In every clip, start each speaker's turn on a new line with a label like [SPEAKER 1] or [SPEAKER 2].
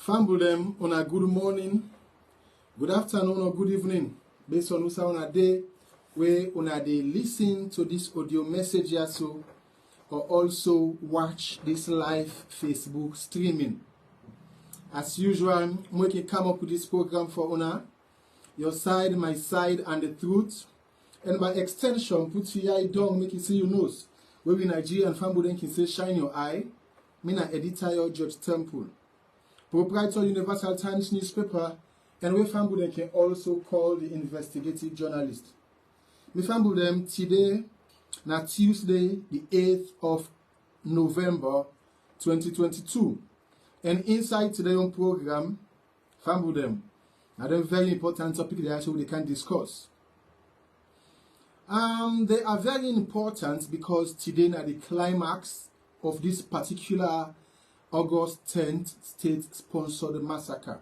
[SPEAKER 1] Famble them on a good morning, good afternoon or good evening, based on who's on a day where on a day listen to this audio message so, or also watch this live Facebook streaming. As usual, we can come up with this program for honor, your side, my side, and the truth. And by extension, put your eye down, make it see your nose. Where we Nigerian family then can say shine your eye. Me na Editayo George Temple, proprietor Universal Times newspaper, and we family then can also call the investigative journalist. Me family them today, na Tuesday, the 8th of November, 2022. And inside today's on program, family them, are a very important topic they actually can discuss. They are very important because today is the climax of this particular August 10th state-sponsored massacre.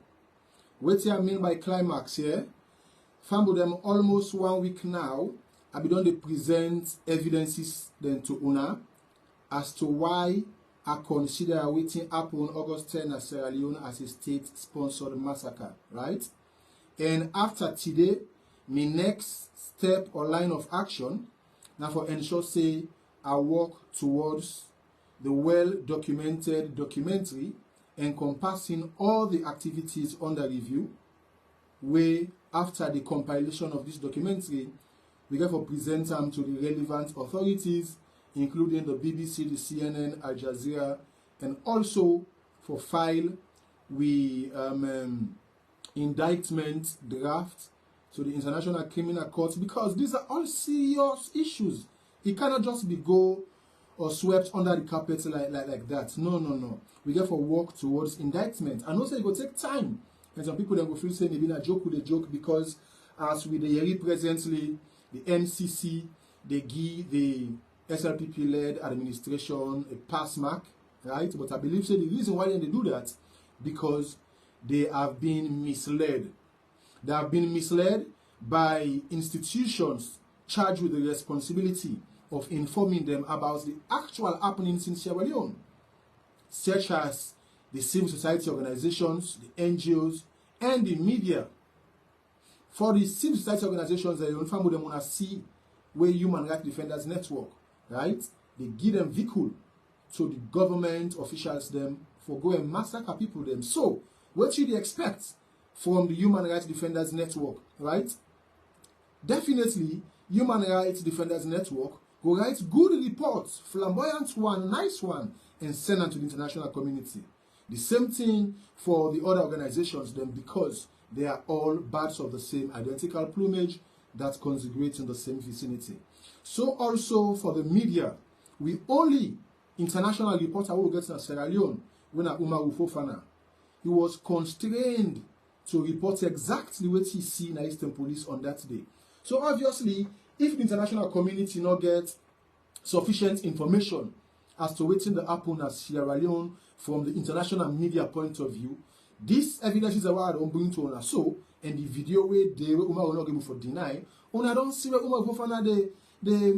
[SPEAKER 1] What do I mean by climax here? Family them almost 1 week now, I be done to present evidences then to UNA as to why I consider waiting up on August 10 at Sierra Leone as a state-sponsored massacre, right? And after today, my next step or line of action now for ensure say I work towards the well-documented documentary encompassing all the activities under review, where after the compilation of this documentary, we get for present them to the relevant authorities, including the BBC, the CNN, Al Jazeera, and also for file we indictment draft to the International Criminal Court, because these are all serious issues. It cannot just be go or swept under the carpet like that. No. We get for work towards indictment. And also it will take time. And some people then will feel say maybe a joke with a joke, because as with the Yeri presently, the MCC, they give the SLPP-led administration a pass mark, right? But I believe say the reason why they do that, because they have been misled. They have been misled by institutions charged with the responsibility of informing them about the actual happenings in Sierra Leone, such as the civil society organizations, the NGOs, and the media. For the civil society organizations, they inform them want to see where Human Rights Defenders Network, right? They give them vehicle to the government officials them for go and massacre people them. So, what should they expect from the Human Rights Defenders Network, right? Definitely, Human Rights Defenders Network will write good reports, flamboyant one, nice one, and send them to the international community. The same thing for the other organizations then, because they are all birds of the same identical plumage that congregate in the same vicinity. So also for the media, we only international reporter who gets in Sierra Leone when Umaru Fofana. He was constrained to report exactly what he see in Eastern Police on that day. So obviously, if the international community not get sufficient information as to what's in the happen at Sierra Leone from the international media point of view, this evidence is what I don't bring to us. So, and the video where they will not able for deny, I don't see where they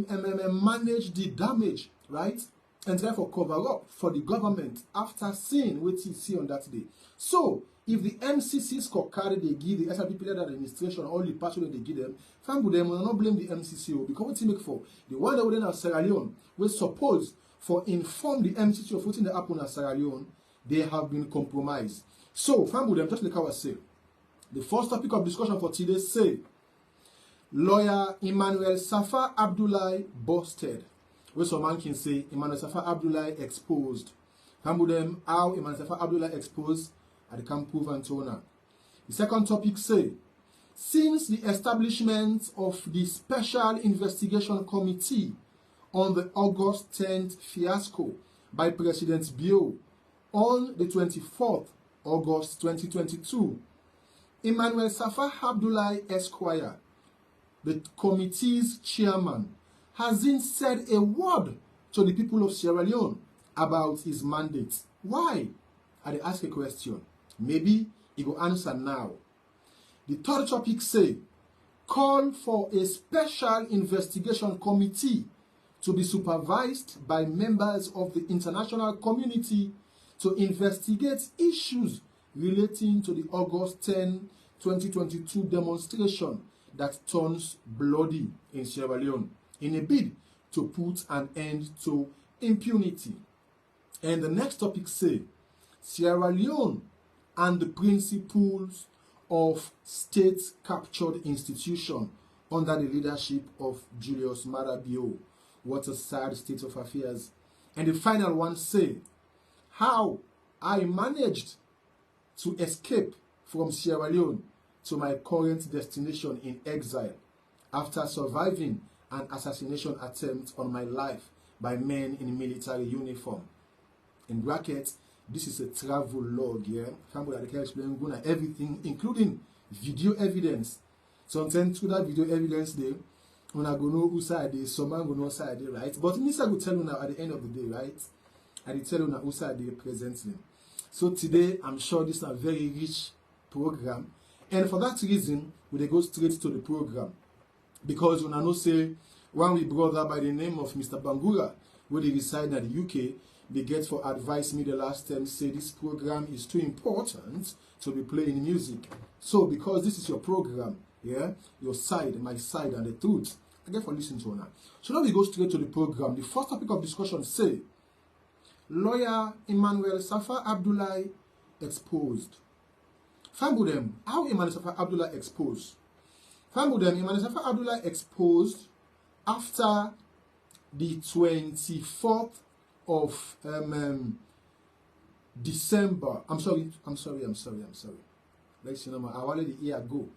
[SPEAKER 1] manage the damage, right? And therefore cover up for the government after seeing what you see on that day. So, if the MCC scorecard they give the SLPP administration all the parts that they give them, family them will not blame the MCC, because what you make for the one that would have Sierra Leone will suppose for inform the MCC of what's in the happen at Sierra Leone, they have been compromised. So, family them just like I was saying, the first topic of discussion for today say lawyer Emmanuel Saffa Abdul busted. Where some man can say Emmanuel Saffa Abdul exposed. Family them how Emmanuel Saffa Abdul exposed. And can prove and honor. The second topic say, since the establishment of the Special Investigation Committee on the August 10th fiasco by President Bio on the 24th August 2022, Emmanuel Saffa Abdul Esquire, the committee's chairman, hasn't said a word to the people of Sierra Leone about his mandate. Why? I ask a question. Maybe he will answer now. The third topic say, call for a special investigation committee to be supervised by members of the international community to investigate issues relating to the August 10, 2022 demonstration that turns bloody in Sierra Leone in a bid to put an end to impunity. And the next topic say, Sierra Leone and the principles of state-captured institution under the leadership of Julius Maada Bio. What a sad state of affairs. And the final one say, how I managed to escape from Sierra Leone to my current destination in exile after surviving an assassination attempt on my life by men in military uniform. In brackets, this is a travel log, yeah? Somebody can explain everything, including video evidence. Sometimes through that video evidence there, when I go know who side they, someone go know side they, right? But Mr. will tell you now at the end of the day, right? I will tell you now who side they presently. So today, I'm sure this is a very rich program. And for that reason, we go straight to the program. Because when I know say, one we brother by the name of Mr. Bangura, where they reside in the UK, they get for advice me the last time, say this program is too important to be playing music. So because this is your program, yeah, your side, my side, and the truth, I get for listening to now. So now we go straight to the program. The first topic of discussion say, lawyer Emmanuel Saffa Abdul exposed. Fambudem, how Emmanuel Saffa Abdul exposed? Fambudem, Emmanuel Saffa Abdul exposed after the 24th of December. I'm sorry. Let's see, I wanted the year ago.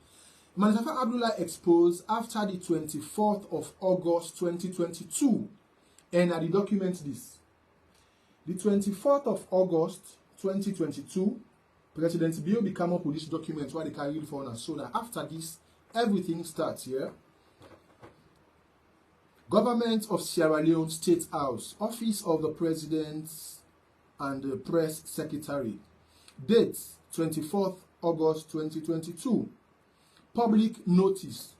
[SPEAKER 1] Emmanuel Saffa Abdul exposed after the 24th of August 2022. And I document this. The 24th of August 2022, President Bio will come up with this document where they can read for us. So that after this, everything starts here. Government of Sierra Leone State House, Office of the President and the Press Secretary. Date 24th August 2022. Public notice.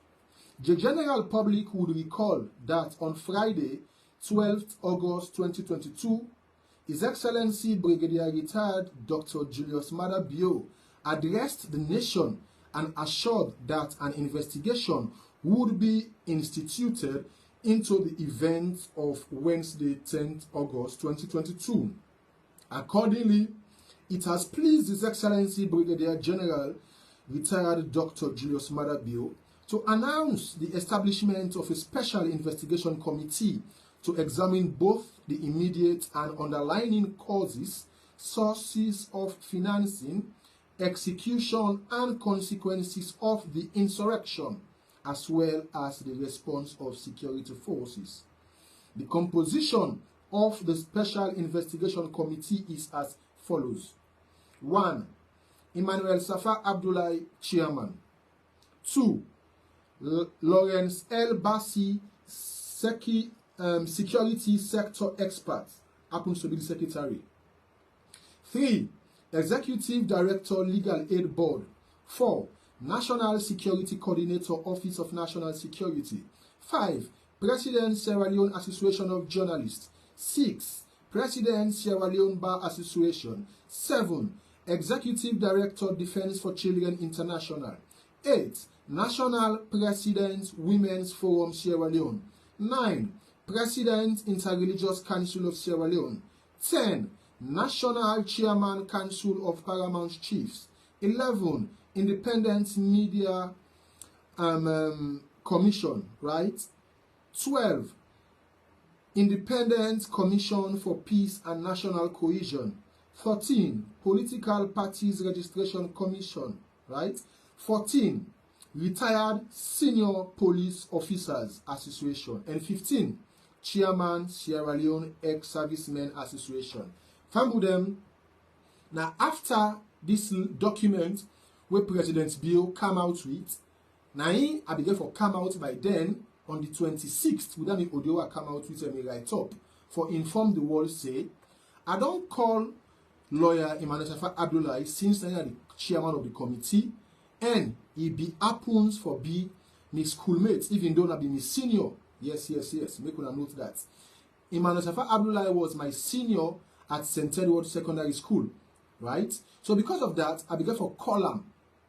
[SPEAKER 1] The general public would recall that on Friday, 12th August 2022, His Excellency Brigadier Retired Dr. Julius Maada Bio addressed the nation and assured that an investigation would be instituted into the events of Wednesday, 10th August 2022. Accordingly, it has pleased His Excellency Brigadier General Retired Dr. Julius Maada Bio to announce the establishment of a special investigation committee to examine both the immediate and underlying causes, sources of financing, execution, and consequences of the insurrection, as well as the response of security forces. The composition of the Special Investigation Committee is as follows. 1. Emmanuel Saffa Abdul, Chairman. 2. Lawrence L. Bassi, Security Sector Expert, happens to be the Secretary. 3. Executive Director, Legal Aid Board. 4. National Security Coordinator, Office of National Security. 5. President, Sierra Leone Association of Journalists. 6. President, Sierra Leone Bar Association. 7. Executive Director, Defense for Children International. 8. National President, Women's Forum, Sierra Leone. 9. President, Interreligious Council of Sierra Leone. 10. National Chairman, Council of Paramount Chiefs. 11. Independent Media Commission, right? 12. Independent Commission for Peace and National Cohesion. 13. Political Parties Registration Commission, right? 14. Retired Senior Police Officers Association. And 15. Chairman, Sierra Leone Ex-Servicemen Association. Fambudem, now after this document where President Bio come out with, now I began for come out by then on the 26th, without me audio come out with me right up for inform the world say, I don't call lawyer Emmanuel Saffa Abdul since I am the chairman of the committee, and he be happens for be my schoolmates, even though I be my senior. Yes. Make una note that. Emmanuel Saffa Abdul was my senior at St. Edward Secondary School. right? So because of that, I began for call am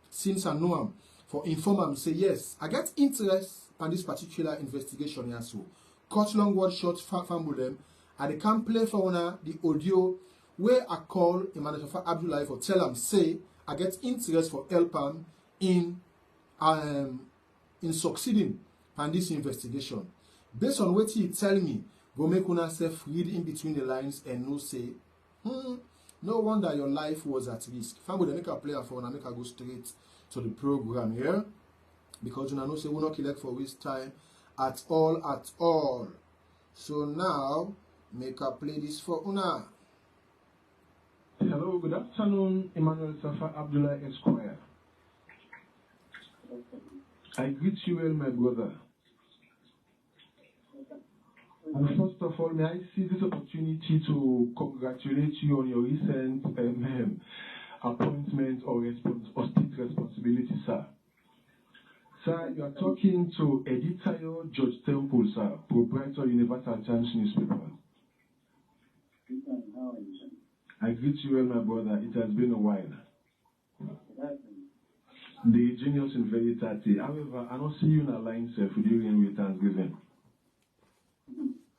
[SPEAKER 1] since I know am for inform am say yes, I get interest on this particular investigation here. So cut long word short, family them, and they can play for una the audio where I call Emmanuel Abdul for tell am say I get interest for help am in succeeding on this investigation. Based on what he tell me, go make una self read in between the lines and no say, no wonder your life was at risk. If I'm going to make a player for una, make I go straight to the program here, because you know say we not collect for waste time at all. So now make a play this for una.
[SPEAKER 2] Hello, good afternoon, Emmanuel Saffa Abdul Esquire. I greet you well, my brother. And first of all, may I seize this opportunity to congratulate you on your recent appointment or state responsibility, sir. Sir, you are talking to Editayo George Temple, sir, proprietor Universal Times newspaper. I greet you well, my brother. It has been a while. The genius in Veritate. However, I don't see you in a line, sir, for during with Thanksgiving.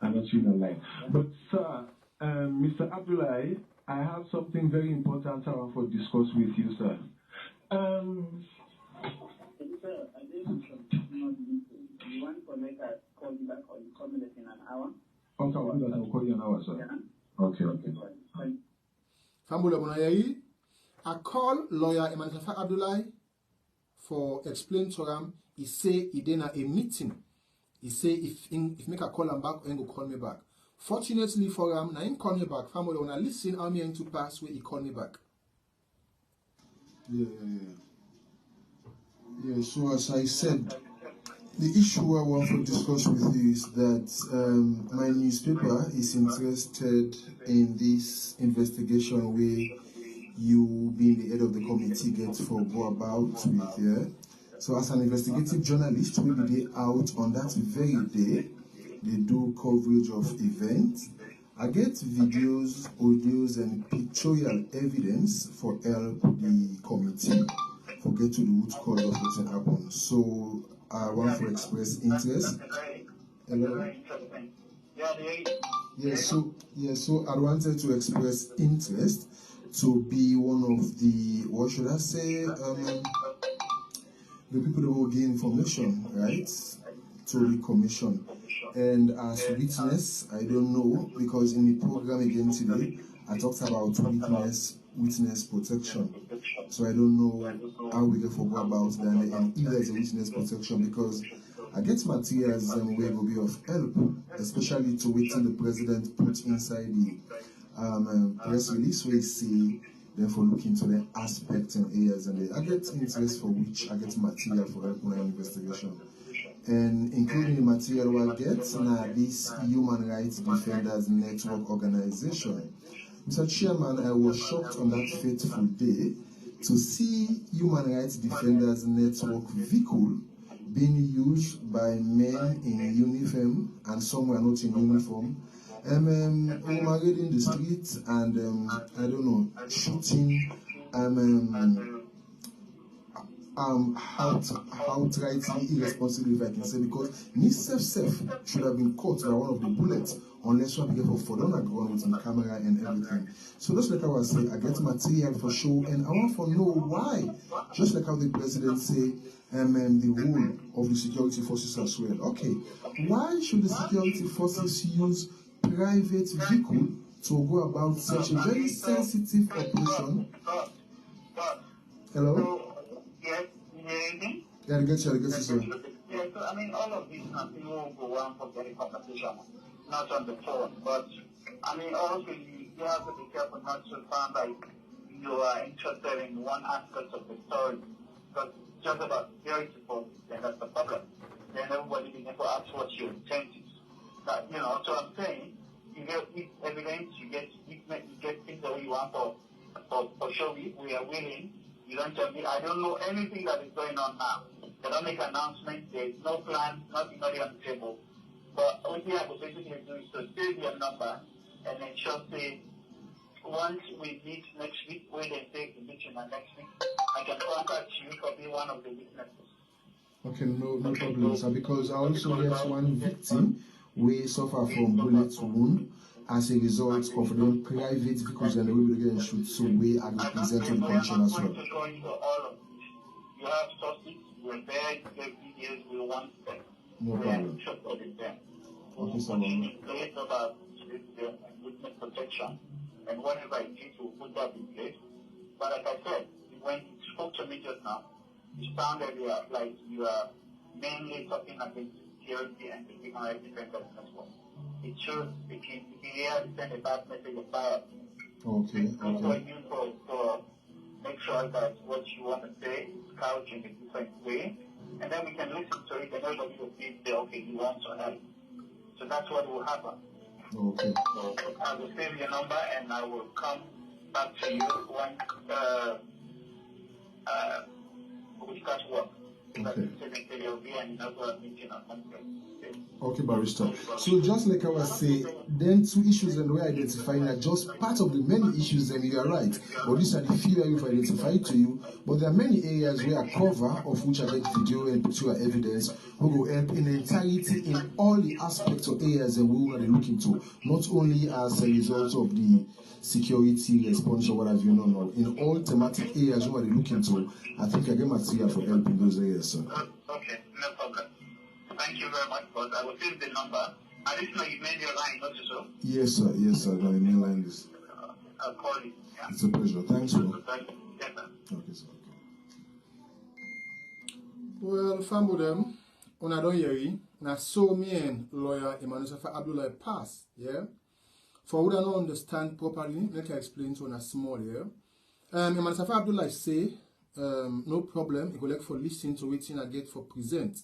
[SPEAKER 2] I'm not seeing a line. But, sir, Mr. Abdullah, I have something very important I want to discuss with you, sir.
[SPEAKER 3] Sir, I did you want to make a call you back or you call me in an hour?
[SPEAKER 2] Okay, I'll call you an hour, sir.
[SPEAKER 3] Yeah.
[SPEAKER 2] Okay.
[SPEAKER 1] I call lawyer Emmanuel Abdullah for explain to him. He say he did a meeting. He say if make a call him back, he go call me back. Fortunately for him, now he call me back. Family, when I listen, I'm going to pass where he call me back.
[SPEAKER 4] Yeah, so as I said, the issue I want to discuss with you is that my newspaper is interested in this investigation where you, being the head of the committee, get for go about with, yeah. So as an investigative journalist, we will be out on that very day. They do coverage of events. I get videos, audios, and pictorial evidence for help the committee to get to the root cause of what happened. So I want to express interest. Hello? So I wanted to express interest to be one of the, what should I say, the people that will gain information, right, to the commission. And as witness, I don't know, because in the program again today, I talked about witness protection. So I don't know how we can forget about that and if there's a witness protection, because I get materials where will be of help, especially to waiting the president put inside the press release where he say therefore look into the aspects and areas, and I get interest for which I get material for help my investigation. And including the material I get now this Human Rights Defenders Network organization. Mr. Chairman, I was shocked on that fateful day to see Human Rights Defenders Network vehicle being used by men in uniform and some were not in uniform. Married in the street and I don't know, shooting outrightly irresponsible, if I can say, because Miss Self should have been caught by one of the bullets unless one be for don't agree with the camera and everything. So just like I was saying, I get material for show and I want to know why. Just like how the president say the role of the security forces as well. Okay, why should the security forces use private vehicle to go about such a very sensitive operation? Hello?
[SPEAKER 3] Yes, you hear me?
[SPEAKER 4] Yeah, I get you, sir.
[SPEAKER 3] Yeah, so I mean, all of these nothing will go on for getting conversation, not on the phone. But I mean, also you have to be careful not to sound like you are interested in one aspect of the story, because it's just about security forces, then that's the problem. Then everybody begins to ask what your intent is. But, you know, so I'm saying, you get evidence, you get things that you want for sure. We are willing. You don't tell me. I don't know anything that is going on now. They don't make announcements. There is no plan, nothing on the table. But what we have to basically do is to save your number and ensure, say, once we meet next week, when they say the meeting next week, I can contact you for being one of the witnesses.
[SPEAKER 4] Okay, no problem, sir, because I also get one victim we suffer from bullet wound as a result of the private vehicles and the way we get shoot, so we are represented to the commission as well.
[SPEAKER 3] You have sources, you are there, you have videos, we want them.
[SPEAKER 4] No problem. Okay, sir.
[SPEAKER 3] Place about witness protection and whatever it is, we'll put that in place. But like I said, when you spoke to me just now, you sounded like you are mainly talking against security and the human rights defenders as well. It shows if you really send a bad message of bias.
[SPEAKER 4] Okay.
[SPEAKER 3] It's good for you for make sure that what you want to say is couched in a different way, and then we can listen to it and everybody will say, okay, you want to help. So that's what will happen.
[SPEAKER 4] Okay.
[SPEAKER 3] So I will save your number and I will come back to you once we start work.
[SPEAKER 4] Okay.
[SPEAKER 3] There will be another meeting or something.
[SPEAKER 4] Okay, Barrister. So just like I was saying, then two issues and we identifying are just part of the many issues, and you are right. But these are the few that you've identified to you. But there are many areas where a cover of which I get video and picture evidence who will help in entirety in all the aspects of areas that we are looking to, not only as a result of the security response or what have you, no. In all thematic areas we are looking to, I think I get material for help in those areas, sir.
[SPEAKER 3] Okay, no problem. Thank you very much, but I will save the number. I didn't know you made your line, not so?
[SPEAKER 4] Yes, sir. Yes, sir. My main line is.
[SPEAKER 3] I'll call you. Yeah.
[SPEAKER 4] It's a pleasure. Thanks, sir.
[SPEAKER 3] Thank you. Yes, sir.
[SPEAKER 4] Okay, sir.
[SPEAKER 1] Well, family them, when I don't hear you, now so me and lawyer Emmanuel Saffa Abdul pass, yeah. For who don't understand properly, let me explain to you a small here. Emmanuel Saffa Abdul say, no problem. You go like for listening to waiting I get for present.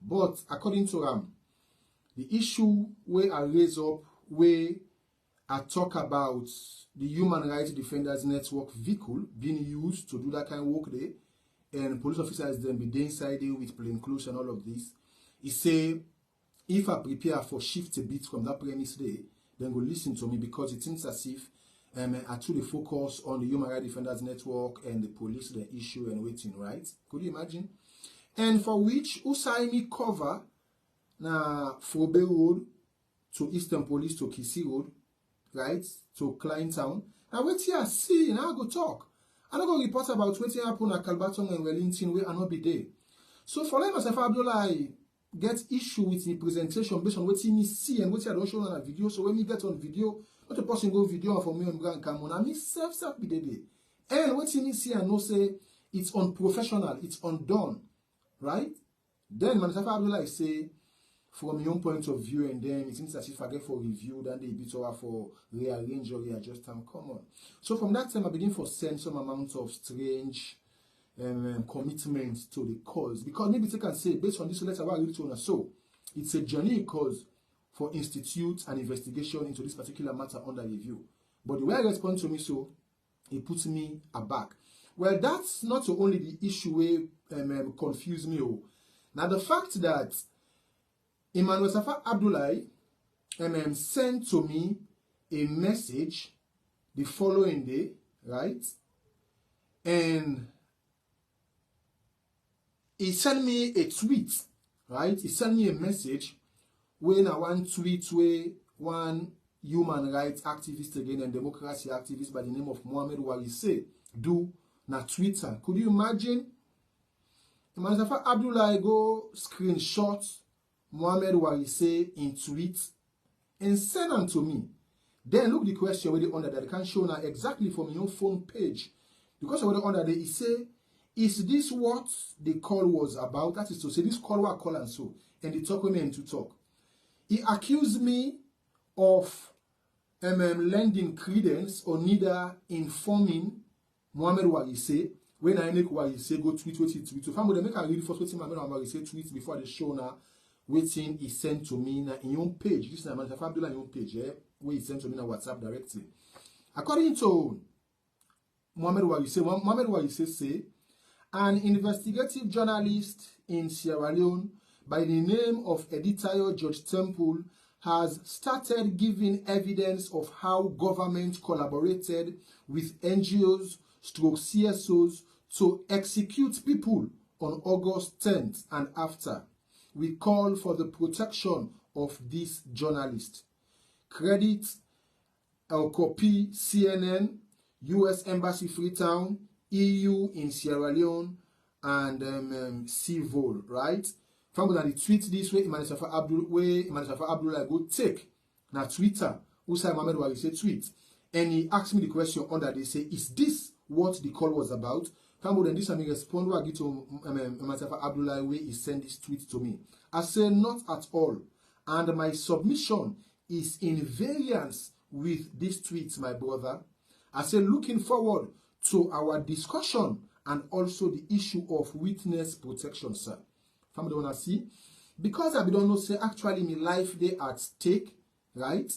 [SPEAKER 1] But according to the issue where I raise up, where I talk about the Human Rights Defenders Network vehicle being used to do that kind of work there, and police officers then be there inside there with plain clothes and all of this. He say, if I prepare for shift a bit from that premise there, then go listen to me, because it seems as if I truly focus on the Human Rights Defenders Network and the police, the issue and waiting, right? Could you imagine? And for which Usaimi cover na Frobe Road to Eastern Police to Kisi Road, right? To Klein Town. And wait here, see, now I go talk. I don't go report about what happened at Calbaton and Wellington where I not be there. So for like myself, Abdullah, get issue with the presentation based on what he see and what he don't show on a video. So when we get on video, not a person go video for me and Grand Camon, I mean self be there. And what he see and no say it's unprofessional, it's undone. Right? Then Manasafa Abdullah say, from your own point of view, and then it seems as if I get for review, then they bit over for rearrange or readjust time. Come on. So from that time, I begin for send some amount of strange commitment to the cause. Because maybe they can say, based on this letter, what I read to us, so it's a journey cause for institute an investigation into this particular matter under review. But the way I respond to me, so it puts me aback. Well, that's not only the issue where confuse me. Now, the fact that Emmanuel Saffa Abdullah sent to me a message the following day, right? And he sent me a tweet, right? He sent me a message when I want tweet where one human rights activist again and democracy activist by the name of Mohamed Warise do na Twitter. Could you imagine? Emmanuel Saffa Abdullah go screenshot Mohamed Warise in tweet and send them to me. Then look the question where they under that. I can show now exactly from your phone page. Because of what under there, he say, is this what the call was about? That is to say, this call was call and so. And they talk with me and to talk. He accused me of lending credence or neither informing Mohamed Warise when I make Warise go tweet what he tweet. So if I'm going to make a read first what Mohamed Warise tweet before the show now, waiting he sent to me now in your page. This is Emmanuel Saffa Abdullah in your page, yeah? Where he sent to me now WhatsApp directly. According to Mohamed Warise say, an investigative journalist in Sierra Leone by the name of Editayo George Temple has started giving evidence of how government collaborated with NGOs stroke CSOs to execute people on August 10th and after. We call for the protection of this journalist. Credit or copy CNN, US Embassy Freetown, EU in Sierra Leone, and CIVOL, right? From the tweet this way, Emmanuel Saffa Abdul like go take na Twitter. Usai Mohammed Wari say tweet, and he asked me the question under. They say, is this what the call was about? From then this I respond. I get to Emmanuel Saffa Abdul way he sent this tweet to me. I say not at all, and my submission is in variance with this tweet, my brother. I say looking forward to our discussion and also the issue of witness protection, sir. Family wanna see? Because I don't know, say actually my life they at stake, right?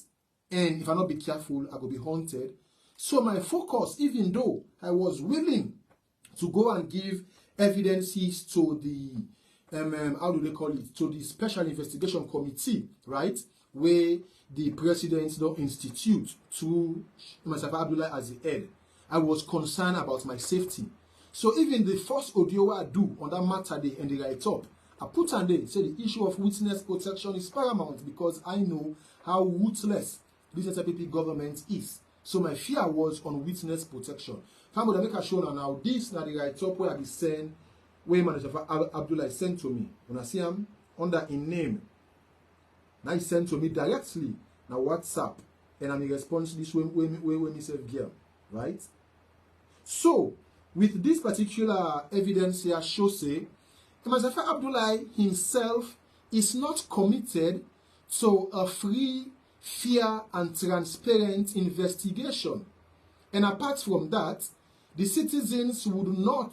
[SPEAKER 1] And if I not be careful, I will be haunted. So my focus, even though I was willing to go and give evidences to the how do they call it? To the Special Investigation Committee, right? Where the president don't institute to Saffa Abdullah as the head. I was concerned about my safety. So even the first audio I do on that matter day and the write up, I put on there, say the issue of witness protection is paramount because I know how ruthless this Slpp government is. So my fear was on witness protection. Family, I make a show now. This now the write up where I be sent, where Emmanuel Saffa Abdullah sent to me. When I see him under in name, now he sent to me directly now WhatsApp, and I'm in response to this way myself gear, right? So with this particular evidence here, show say Emmanuel Saffa Abdullah himself is not committed to a free, fair, and transparent investigation. And apart from that, the citizens would not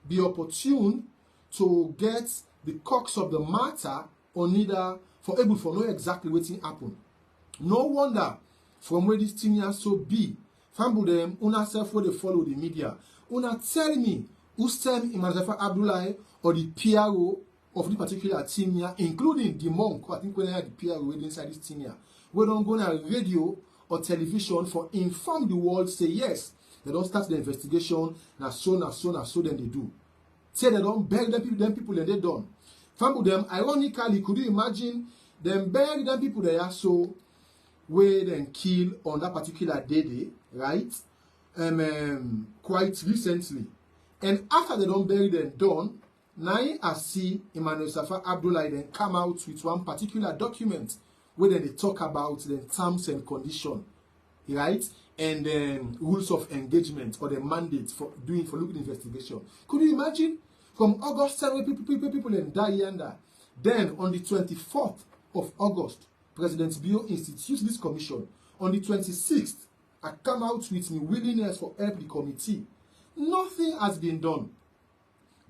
[SPEAKER 1] be opportune to get the crux of the matter or neither for able to know exactly what happened. No wonder from where this thing has so be. Famble them, una self where they follow the media. Una tell me who's telling Emmanuel Saffa Abdullah or the PRO of the particular team here, including the monk, I think when I had the PRO inside this team here, we don't go on radio or television for inform the world, say yes, they don't start the investigation, na so, then they do. Say they don't beg them people and they don't. Famble them, ironically, could you imagine them beg them people they are so where then kill on that particular day, right? Quite recently. And after they don't bury them done, now I see Emmanuel Saffa Abdullah then come out with one particular document where then they talk about the terms and conditions, right? And rules of engagement or the mandate for looking investigation. Could you imagine? From August 7, people and die under. Then on the 24th of August, President Bio institutes this commission. On the 26th, I come out with my willingness for help the committee. Nothing has been done.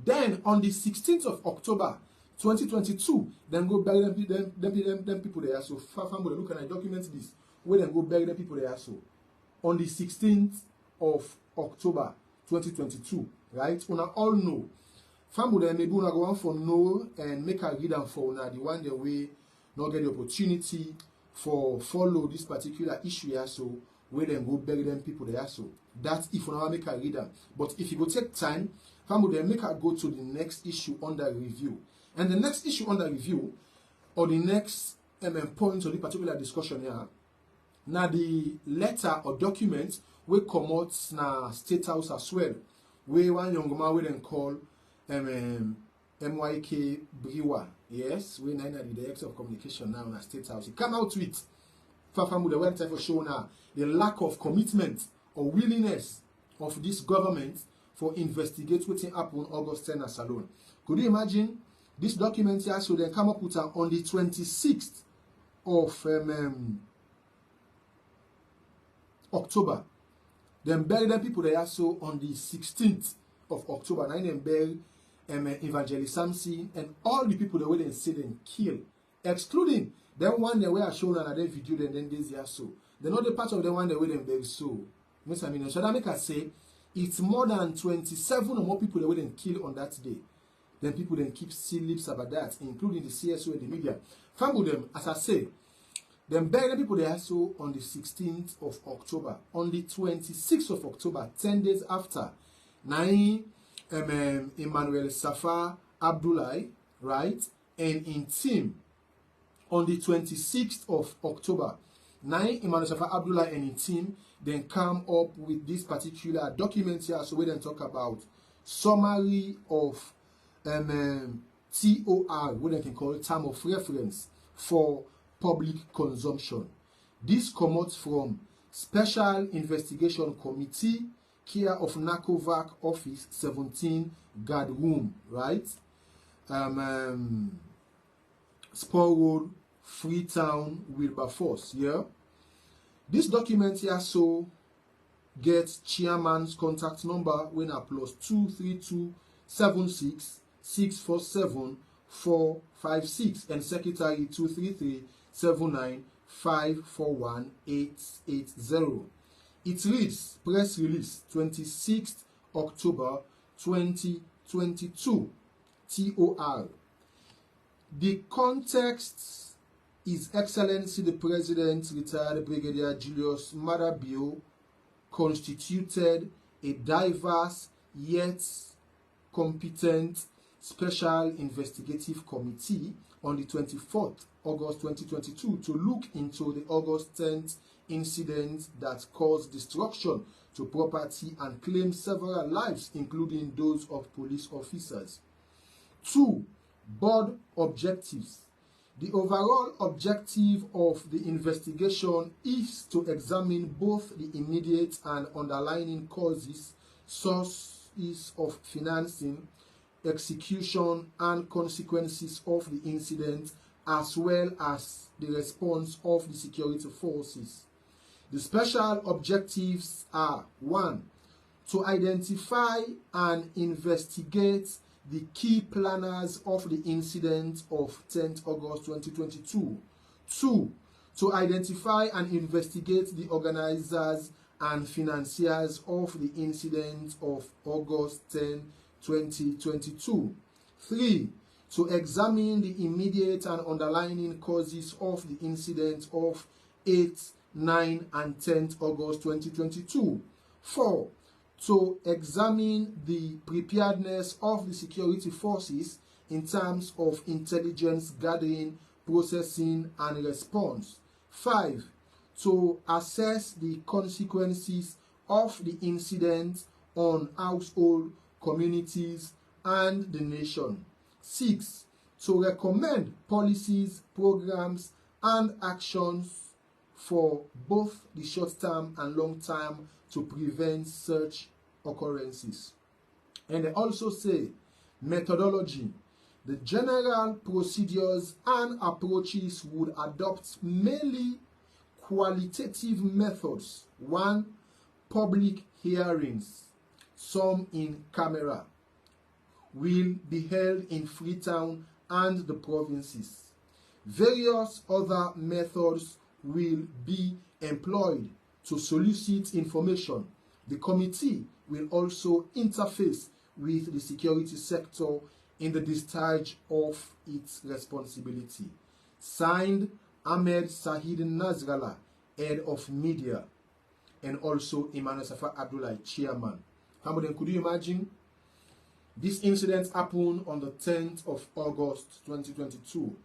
[SPEAKER 1] Then on the 16th of October 2022, then go bury them people there. So family, look and I document this. Where then go bury them people there. So on the 16th of October 2022, right? Una all know. Family, maybe una go on for know and make a read and for una the one the way not get the opportunity for follow this particular issue here. So where then go bury them people there. So that's if you never make a reader. But if you go take time, family, then make her go to the next issue under review. And the next issue under review, or the next point of the particular discussion here, now the letter or document will come out na State House as well. Where one young man will then call MYK Brewer. Yes, we are the director of communication now in State House. He come out with family, the website for show now the lack of commitment or willingness of this government for investigate what happened August 10 as alone. Could you imagine this document here? So they come up with on the 26th of October. Then bury them people there. So on the 16th of October, now then bury Evangelist Samson and all the people that were then say and kill, excluding the one that were shown another video then this year. So they're not the part of the one that were then bury. So that make us say it's more than 27 or more people that were then killed on that day. Then people then keep still lips about that, including the CSO and the media. Family them, as I say, Then bury the people there so on the 16th of October. On the 26th of October, 10 days after, Emmanuel, Saffa, Abdul, right? And in team, on the 26th of October, Emmanuel, Saffa, Abdul, and in team, then come up with this particular document here. So we then talk about summary of TOR, what they can call term of reference for public consumption. This comes from Special Investigation Committee, care of NACOVAC Office 17, Guard Room, right? Spur Road, Freetown, Wilberforce, yeah? This document here so gets chairman's contact number when a +232 76 647 456 and secretary 233 79 541 880. It reads, press release 26th October 2022, TOR. The context is Excellency the President, retired Brigadier Julius Madabio, constituted a diverse yet competent Special Investigative Committee on the 24th August 2022 to look into the August 10th incident that caused destruction to property and claimed several lives, including those of police officers. 2. Board objectives. The overall objective of the investigation is to examine both the immediate and underlying causes, sources of financing, execution, and consequences of the incident, as well as the response of the security forces. The special objectives are 1. To identify and investigate the key planners of the incident of 10th August 2022. 2. To identify and investigate the organizers and financiers of the incident of August 10, 2022. 3. To examine the immediate and underlying causes of the incident of 8, 9, and 10th August 2022. 4. To examine the preparedness of the security forces in terms of intelligence gathering, processing, and response. 5. To assess the consequences of the incident on household, communities, and the nation. 6. To recommend policies, programs, and actions for both the short-term and long-term to prevent such occurrences. And they also say methodology. The general procedures and approaches would adopt mainly qualitative methods. 1. Public hearings, some in camera, will be held in Freetown and the provinces. Various other methods will be employed to solicit information. The committee will also interface with the security sector in the discharge of its responsibility. Signed, Ahmed Sahid Nasrallah, Head of Media, and also Emmanuel Saffa Abdul, Chairman. Could you imagine? This incident happened on the 10th of August 2022.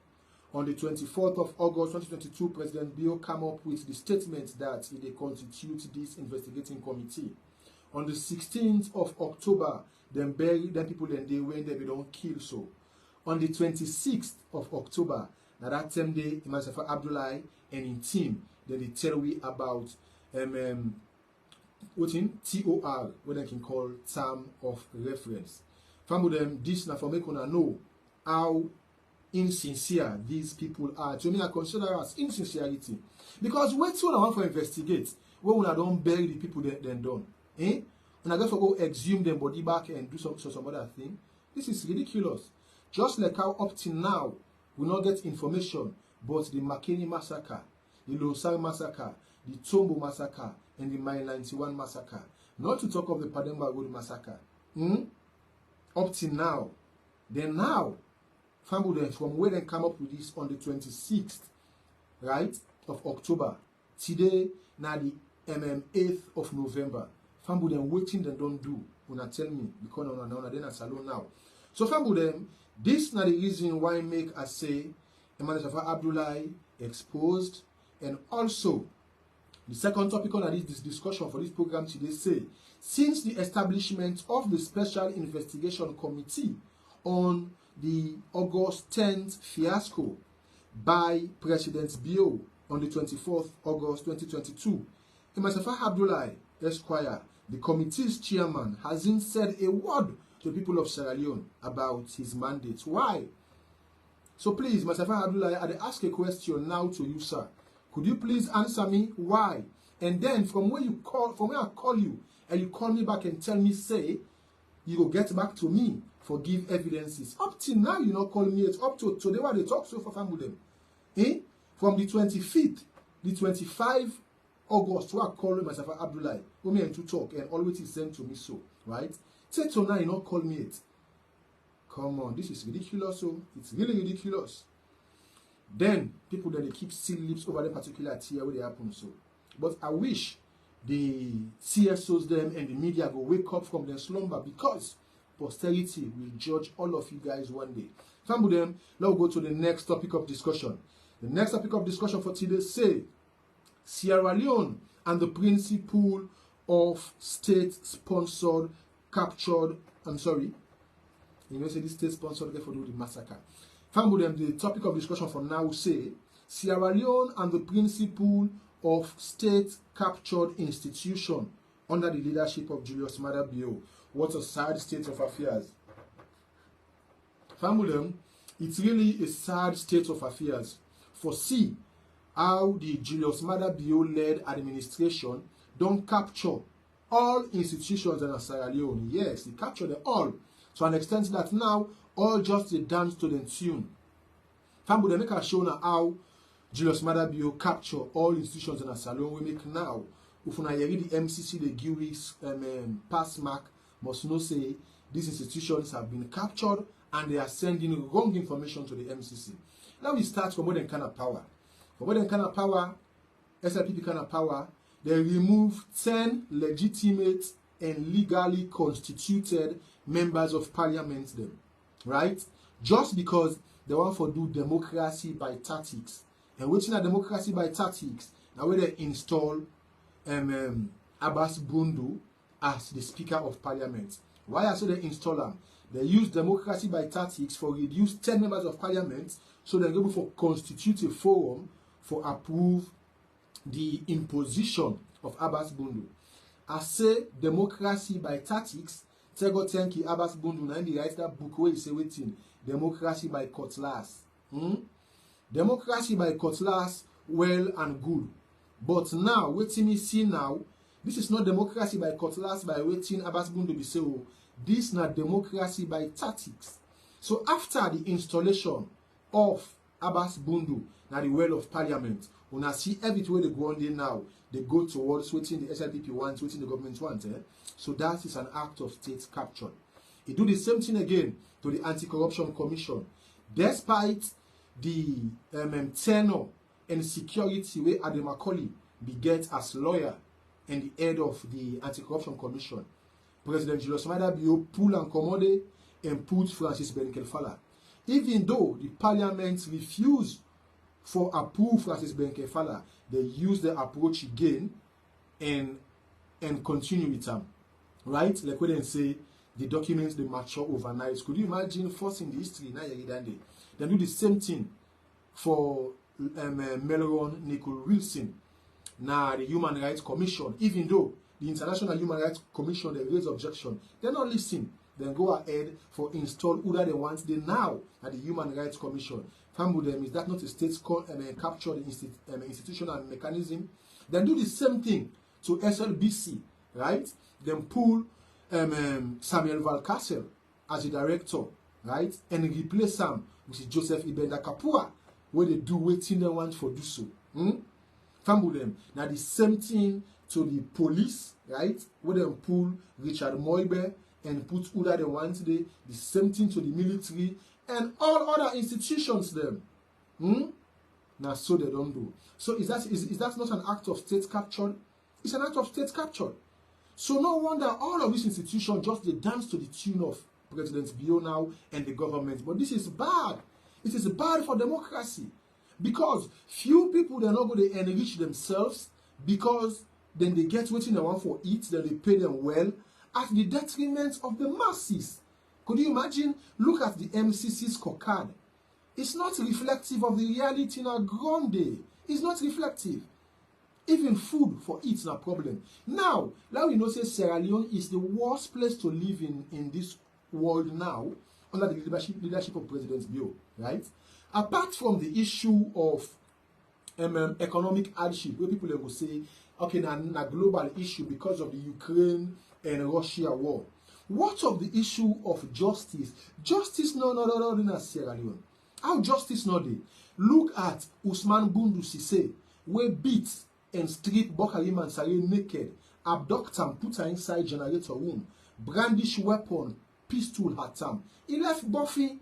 [SPEAKER 1] On the 24th of August 2022, President Bio came up with the statement that they constitute this investigating committee. On the 16th of October, then bury them people and they when they don't kill so. On the 26th of October, now that same day, Emmanuel Saffa Abdullah and in team, then they tell we about what in TOR, what they can call term of reference. From them, this now for make una know how insincere these people are. To me, I consider as insincerity. Because what you want to investigate, when we don't bury the people then done. And I go for go exhume them body back and do some other thing. This is ridiculous. Just like how up till now we not get information but the Makeni massacre, the Losai massacre, the Tombo massacre, and the Mile 91 massacre. Not to talk of the Pademba Road massacre. Up till now. Then now, family from where they come up with this on the 26th, right? of October. Today, now the 8th of November. Fambu them waiting them don't do. Una tell me because una then at salon now. So fambu them, this not the reason why make us say Emmanuel Saffa Abdul exposed, and also the second topic on this discussion for this program today say, since the establishment of the Special Investigation Committee on the August 10th fiasco by President Bio on the 24th August 2022, Emmanuel Saffa Abdul Esquire, the committee's chairman, hasn't said a word to the people of Sierra Leone about his mandate. Why? So please, Emmanuel Saffa Abdul, I ask a question now to you, sir. Could you please answer me why? And then from where I call you, and you call me back and tell me, say, you will get back to me for give evidences. Up till now, you not calling me. It's up to today what they talk so for family them. From the 25th, the 25 August, where I call Emmanuel Saffa Abdul, who me and to talk, and always he send to me so, right? Say to now, you not call me it. Come on, this is ridiculous. So it's really ridiculous. Then people then they keep seal lips over the particular tier where they happen so. But I wish the CSOs them and the media go wake up from their slumber, because posterity will judge all of you guys one day. Some of them, let's go to the next topic of discussion. The next topic of discussion for today say Sierra Leone and the principle of state-sponsored captured. You know, say this state-sponsored for the massacre. Them, the topic of discussion for now say Sierra Leone and the principle of state-captured institution under the leadership of Julius Maada Bio. What a sad state of affairs. Them, it's really a sad state of affairs. For see how the Julius Maada Bio led administration don't capture all institutions in Sierra Leone. Yes, they capture them all to an extent that now all just they dance to the tune. Fambu they make a show now how Julius Maada Bio capture all institutions in Sierra Leone. We make now. If you read the MCC, the Guris pass mark must know say these institutions have been captured and they are sending wrong information to the MCC. Now we start from modern kind of power. For modern kind of power, SLPP kind of power, they remove 10 legitimate and legally constituted members of parliament them. Right? Just because they want to do democracy by tactics. And waiting at democracy by tactics, now where they install Abbas Bundu as the Speaker of Parliament. Why I say they install them? They use democracy by tactics for reduce 10 members of Parliament, so they're able to constitute a forum for approve the imposition of Abbas Bundu. I say democracy by tactics. Tego Tenki Abbas Bundu na the write that book where he say waiting democracy by cutlass. Democracy by cutlass, well and good. But now, waiting me see now, this is not democracy by cutlass by waiting Abbas Bundu be say, oh, this is not democracy by tactics. So after the installation of Abbas Bundu now the well of parliament, when I see everywhere they go on there now, they go towards waiting the SLPP wants, waiting the government wants. So that is an act of state capture. It do the same thing again to the Anti-Corruption Commission. Despite the tenure and security where Adam Macaulay beget as lawyer and the head of the Anti-Corruption Commission, President Julius Maada Bio pull and commode and put Francis Benkefala. Even though the parliament refused for approve Francis Benkefala, they use the approach again and continue with them. Right? Like when they say the documents they mature overnight. Could you imagine first in the history now they do the same thing for Melron Nicole Wilson. Now the Human Rights Commission, even though the International Human Rights Commission they raise objection, they're not listening. Then go ahead for install who that they want they now at the Human Rights Commission. Family them, is that not a state capture the institutional mechanism? Then do the same thing to SLBC, right? Then pull Samuel Valcasel as a director, right? And replace him with Joseph Ibenda Kapua, where they do waiting they want for do so. Family them. Now the same thing to the police, right? Where they pull Richard Moibe and put who that they want the same thing to the military and all other institutions them. Now, so they don't do. So is that not an act of state capture? It's an act of state capture. So no wonder all of these institutions just they dance to the tune of President Bio now and the government. But this is bad. It is bad for democracy. Because few people, they're not going to enrich themselves because then they get what they want for it, then they pay them well at the detriment of the masses. Could you imagine? Look at the MCC scorecard. It's not reflective of the reality in a grande. It's not reflective. Even food for it is a problem. Now we know say Sierra Leone is the worst place to live in this world now under the leadership of President Bio, right? Apart from the issue of economic hardship, where people will say, okay, now a global issue because of the Ukraine and Russia war. What of the issue of justice? Justice no in Sierra Leone. How justice no dey? Look at Usman Bundu Sise, where beat and strip Bokari Mansare naked, abduct and put her inside generator room, brandish weapon, pistol at him. He left Buffy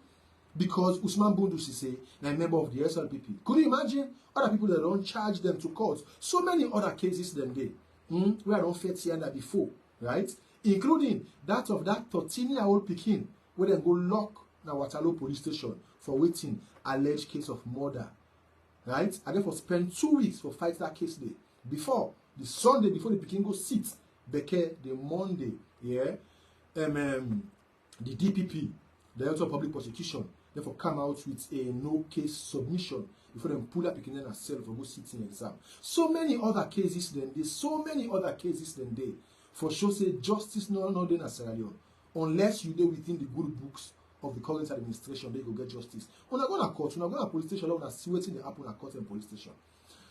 [SPEAKER 1] because Usman Bundu Sise, a member of the Slpp. Could you imagine other people that don't charge them to court? So many other cases than they. We are not fair here before, right? Including that of that 13-year-old Pekin, where they go lock na Waterloo police station for waiting alleged case of murder, right? And therefore spend 2 weeks for fight that case day. Before the Sunday before the Pekin go sit, Beke the Monday, yeah, the DPP, Director of Public Prosecution, therefore come out with a no case submission before them pull up Pekin and herself for go sit in exam. So many other cases than this. So many other cases than they. For sure, say justice no in Sierra Leone unless you do within the good books of the current administration, they go get justice. When I go to court, when I go to police station, when I see waiting they happen at court and police station.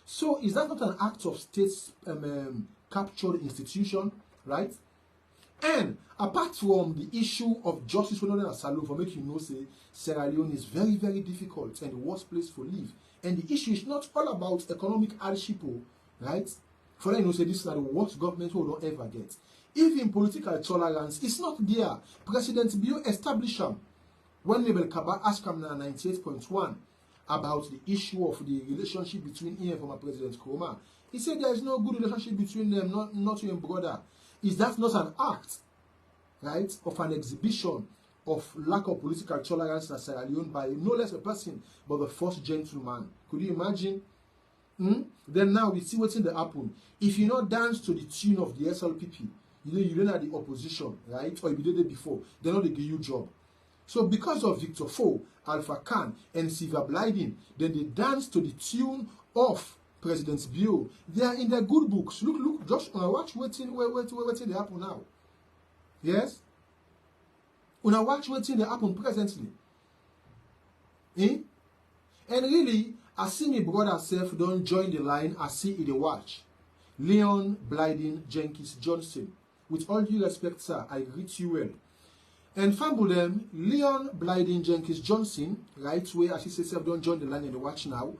[SPEAKER 1] So is that not an act of state captured institution, right? And apart from the issue of justice, when I salute for make you know, say Sierra Leone is very, very difficult and the worst place for live. And the issue is not all about economic hardship, right? For them, you know, say this is the worst government we will not ever get. Even political tolerance, it's not there. President Bio established them. When Nebel Kaba asked him in 98.1 about the issue of the relationship between him and former President Kuruma, he said there is no good relationship between them, not your brother. Is that not an act, right, of an exhibition of lack of political tolerance in Sierra Leone by no less a person but the first gentleman? Could you imagine? Then now we see what's in the happen. If you not dance to the tune of the SLPP, you don't have the opposition, right? Or if you did it before, they're not going to give you job. So because of Victor Fo, Alpha Khan, and Siva Blyden, then they dance to the tune of President Bio. They are in their good books. Look, just watch waiting they happen now. Yes? Una watch waiting they happen presently. And really, I see my brother self don't join the line, I see it watch. Leon Blyden Jenkins Johnson. With all due respect, sir, I greet you well. And fumble them, Leon Blyden Jenkins Johnson, right where as he says don't join the line and the watch now.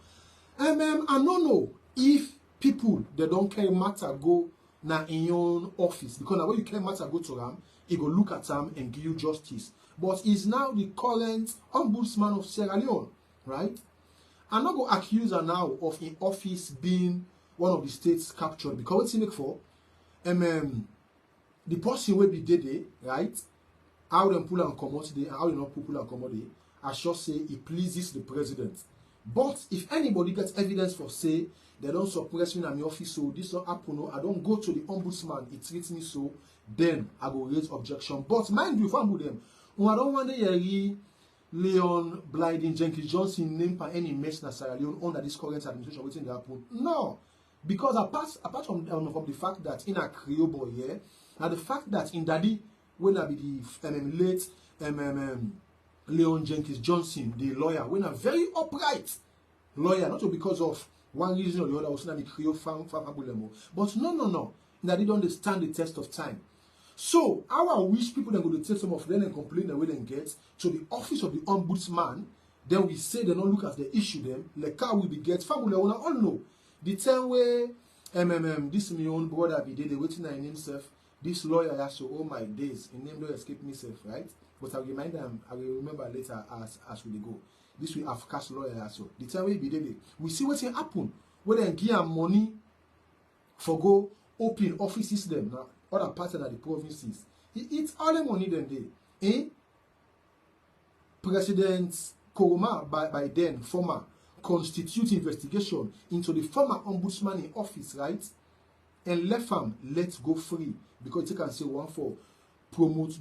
[SPEAKER 1] I don't know if people they don't care matter go na in your own office, because now when you care matter go to them, he go look at them and give you justice. But he's now the current ombudsman of Sierra Leone, right? I'm not going to accuse her now of in office being one of the states captured, because what's in it for? The person will be dead, right? How them pull and come out today, and how they not pull and come out today, I should say it pleases the president. But if anybody gets evidence for say they don't suppress me in my office, so this don't happen, no, I don't go to the ombudsman, it treats me so, then I will raise objection. But mind you, if I'm with them, I don't want to hear Leon Blyden Jenkins Johnson name by any mess in Sierra Leone under this current administration waiting to happen. No. Because apart from the fact that in a Creole boy here, yeah, and the fact that in Daddy, when I be the late Leon Jenkins Johnson, the lawyer, when a very upright lawyer, not because of one reason or the other, was not a Creole fan, but no. That they don't understand the test of time. So, how I wish people are going to take some of them and complain the way they get to the office of the ombudsman, then we say they don't look at the issue them, like how we be get family owner all know. The time where this my own brother be there, they waiting in himself, This lawyer has to, oh my days, in name don't escape myself, right? But I'll remind them, I will remember later as we go. This will have cash lawyer also. The time we be there, we see what's happen. When they give them money for go open offices them now, other parts of the provinces. It's all the money them they. Eh? President Koroma by then, former, constitute investigation into the former ombudsman in office, right? And left him let go free because you can say one for promote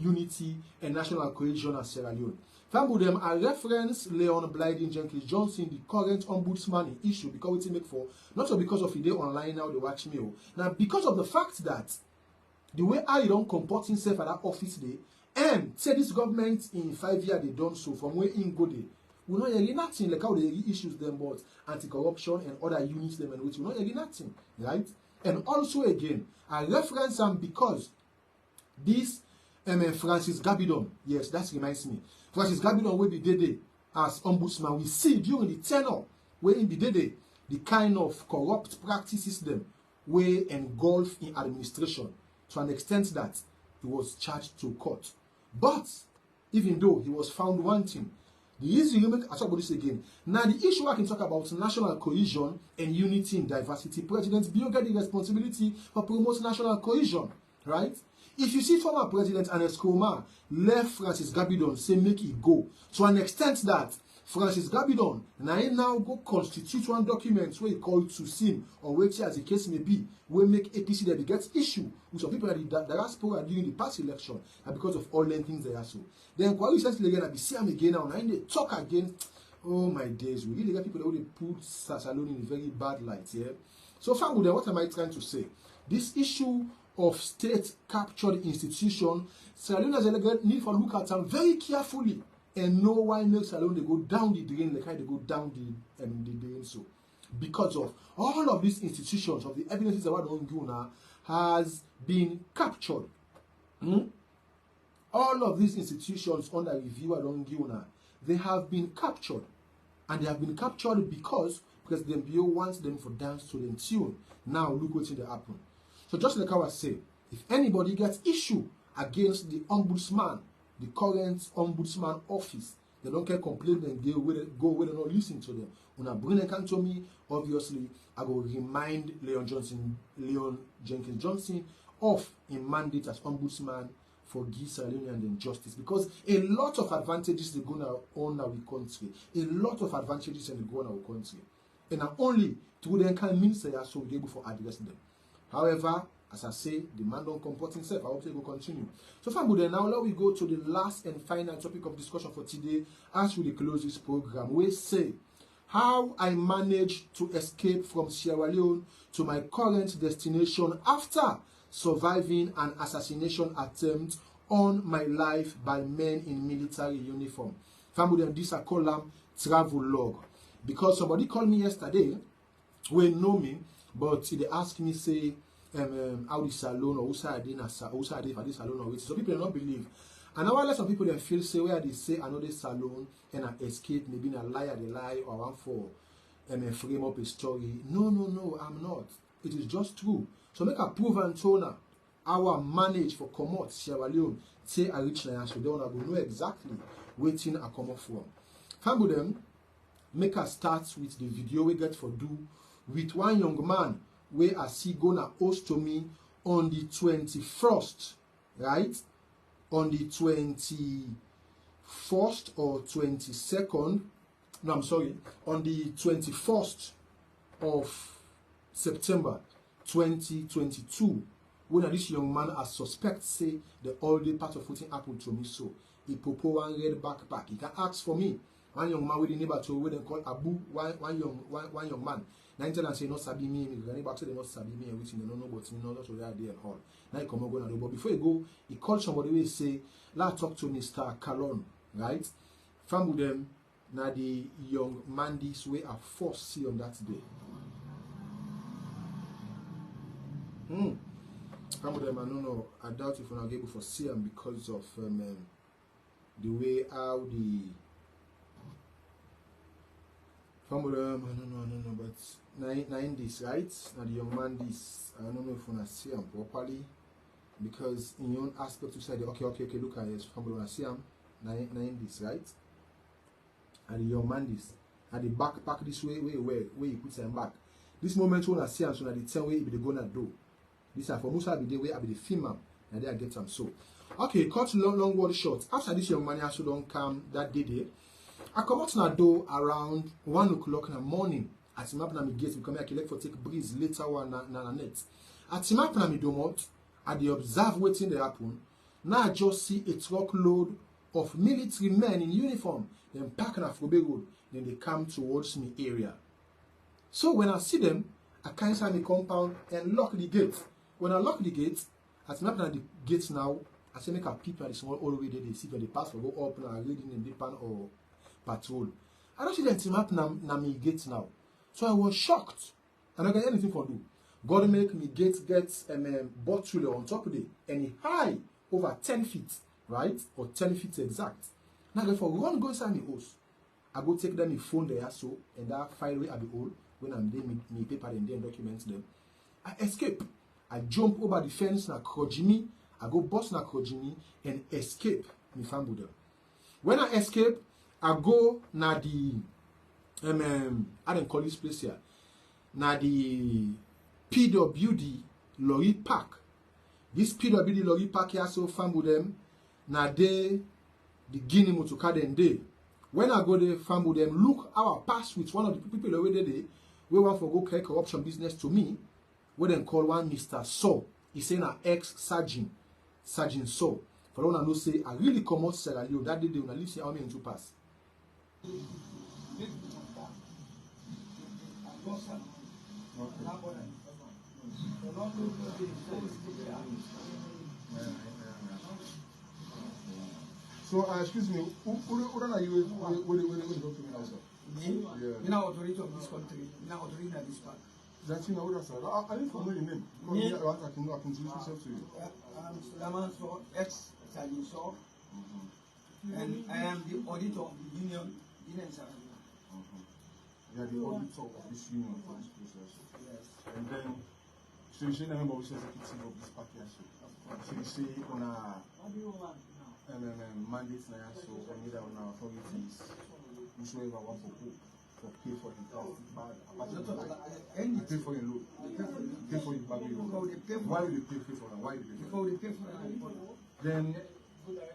[SPEAKER 1] unity and national cohesion at Sierra Leone. Family them I reference Leon Blyden Jenkins Johnson, the current ombudsman in issue, because we make for not so because of the day online now they watch me. Now because of the fact that the way I don't comport himself at that office day, and say this government in 5 years they done so from where in go day. We not hear nothing like how they issues them about anti-corruption and other units them and which we not hear nothing, right? And also again, I reference them because this Francis Gabidon, yes, that reminds me. Francis Gabidon will be there as ombudsman. We see during the tenure where in the day the kind of corrupt practices them were engulfed in administration to an extent that he was charged to court. But even though he was found wanting, the easy limit, I talk about this again. Now the issue I can talk about national cohesion and unity in diversity. President Bill get the responsibility for promoting national cohesion, right? If you see former President Ernest Koroma left Francis Gabidon, say make it go, to an extent that Francis Gabidon now go constitute one document where he called to SIM or which as the case may be, will make APC that they get issue with some people that the diaspora during the past election and because of all them things they are so. Then quite recently again, I be see them again now, and they talk again. Oh my days, we really get people that would put Salone in a very bad light, yeah. So far, what am I trying to say? This issue of state-captured institution, Sierra Leone has a need for look at them very carefully and know why make Sierra Leone they go down the drain like how they go down the drain so. Because of all of these institutions, of the evidences that don't go now, has been captured. All of these institutions under review at Onguna, they have been captured. And they have been captured because President Bio wants them for dance to the tune. Now look what's going to happen. So just like I was saying, if anybody gets issue against the ombudsman, the current ombudsman office, they don't care complain and go where they not listen to them. When I bring them to me, obviously I will remind Leon Jenkins Johnson of a mandate as ombudsman for Sierra Leone and justice, because a lot of advantages they go now on our country, a lot of advantages they go on our country, and not only through the kind of minister so we're able to address them. However, as I say, the man don't comport himself. I hope they will continue. So far, good. Now let we go to the last and final topic of discussion for today as we close this program. We say how I managed to escape from Sierra Leone to my current destination after surviving an assassination attempt on my life by men in military uniform. Family, this I call them travel log. Because somebody called me yesterday, we know me, but they asked me, say, how this salon or who side for this salon or which. So people do not believe. And now I let some people then feel say where they say another salon and I escape, maybe a lie they lie or one for frame up a story. No, I'm not. It is just true. So make a prove and toner our manage for commot Sierra Leone say I reach now so they will know exactly waiting I come off from. Family them make us start with the video we get for do with one young man where I see gonna host to me on the 21st, right? On the 21st or 22nd, no, I'm sorry, on the 21st of September 2022, when this young man as suspect say the all day part of what happened to me so he propose one red backpack. He can ask for me. One young man with the neighbor to where they call Abu, one young man. Now tell and say not sabi me, the neighbor say they not sabi me, everything they don't know but me, not what they are there and all. Now he come on going on. But before he go, he called somebody who say, let's talk to Mr. Calon, right? From with them, now the young man this way are forced see on that day. Some of them I don't know. I doubt if we're not able to see them because of the way how the Family, no, but nine this, right? Now the young man this, I don't know if I see him properly, because in your own aspect you said, okay, look at his family, I see him, nine this, right? And the young man this, and the backpack this way he puts him back. This moment when I see him, so that the 10 way he be gonna do. This are for Musa be the way I be the female, and there I get him so. Okay, cut long word short. After this young man also don't come that day. I come out na door around 1 o'clock in the morning. At him up na me gate, we come here collect for take breeze later one na net. At him up na me domot, I dey observe waiting dey happen. Now I just see a truckload of military men in uniform. Then park na Afrobe Road. Then they come towards me area. So when I see them, I can inside the compound and lock the gate. When I lock the gate, at him up na the gate now, I say make a people at the small all the way there. They see when they pass for go up and reading in the pan or patrol. I don't see them team up na me gate now. So I was shocked. I don't get anything for do. God make me get bottle on top of it. And it high over 10 feet, right? Or 10 feet exact. Now therefore run go inside my house. I go take them my phone there so and that file way at the hole when I'm there me paper and then document them. I escape. I jump over the fence na Krojimi. I go bust na Krojimi and escape me family. When I escape, I go na the I don't call this place here. Na the PWD lorry park. This PWD lorry park here so farm with them. Na they the Guinea motocar then day. When I go there, farm with them, look how I pass with one of the people over there. We want for go carry corruption business to me. We then call one Mr. Saw. He say na ex-sergeant. Sergeant Saw. For one I know say I really come out Sierra Leone that day they will leave see how many to pass.
[SPEAKER 4] So, excuse me, who are you with the document also?
[SPEAKER 5] Me? Yeah. Now authority of this country. Now authority of this park.
[SPEAKER 4] That's you know what I said. I didn't know your name.
[SPEAKER 5] Me?
[SPEAKER 4] I can introduce myself to you.
[SPEAKER 5] I'm Sulaiman Saw, ex-Sergeant Saw. And I am the auditor of the union in Saffa.
[SPEAKER 4] You are the auditor of this union for this process.
[SPEAKER 5] Yes.
[SPEAKER 4] And then, so you say the member of the executive of this party also. So you say on a mandate now, so on either on our authorities, whichever one for pay for the you pay for your load. Pay for your bag. Why will they pay for that? Why will they pay for that? Then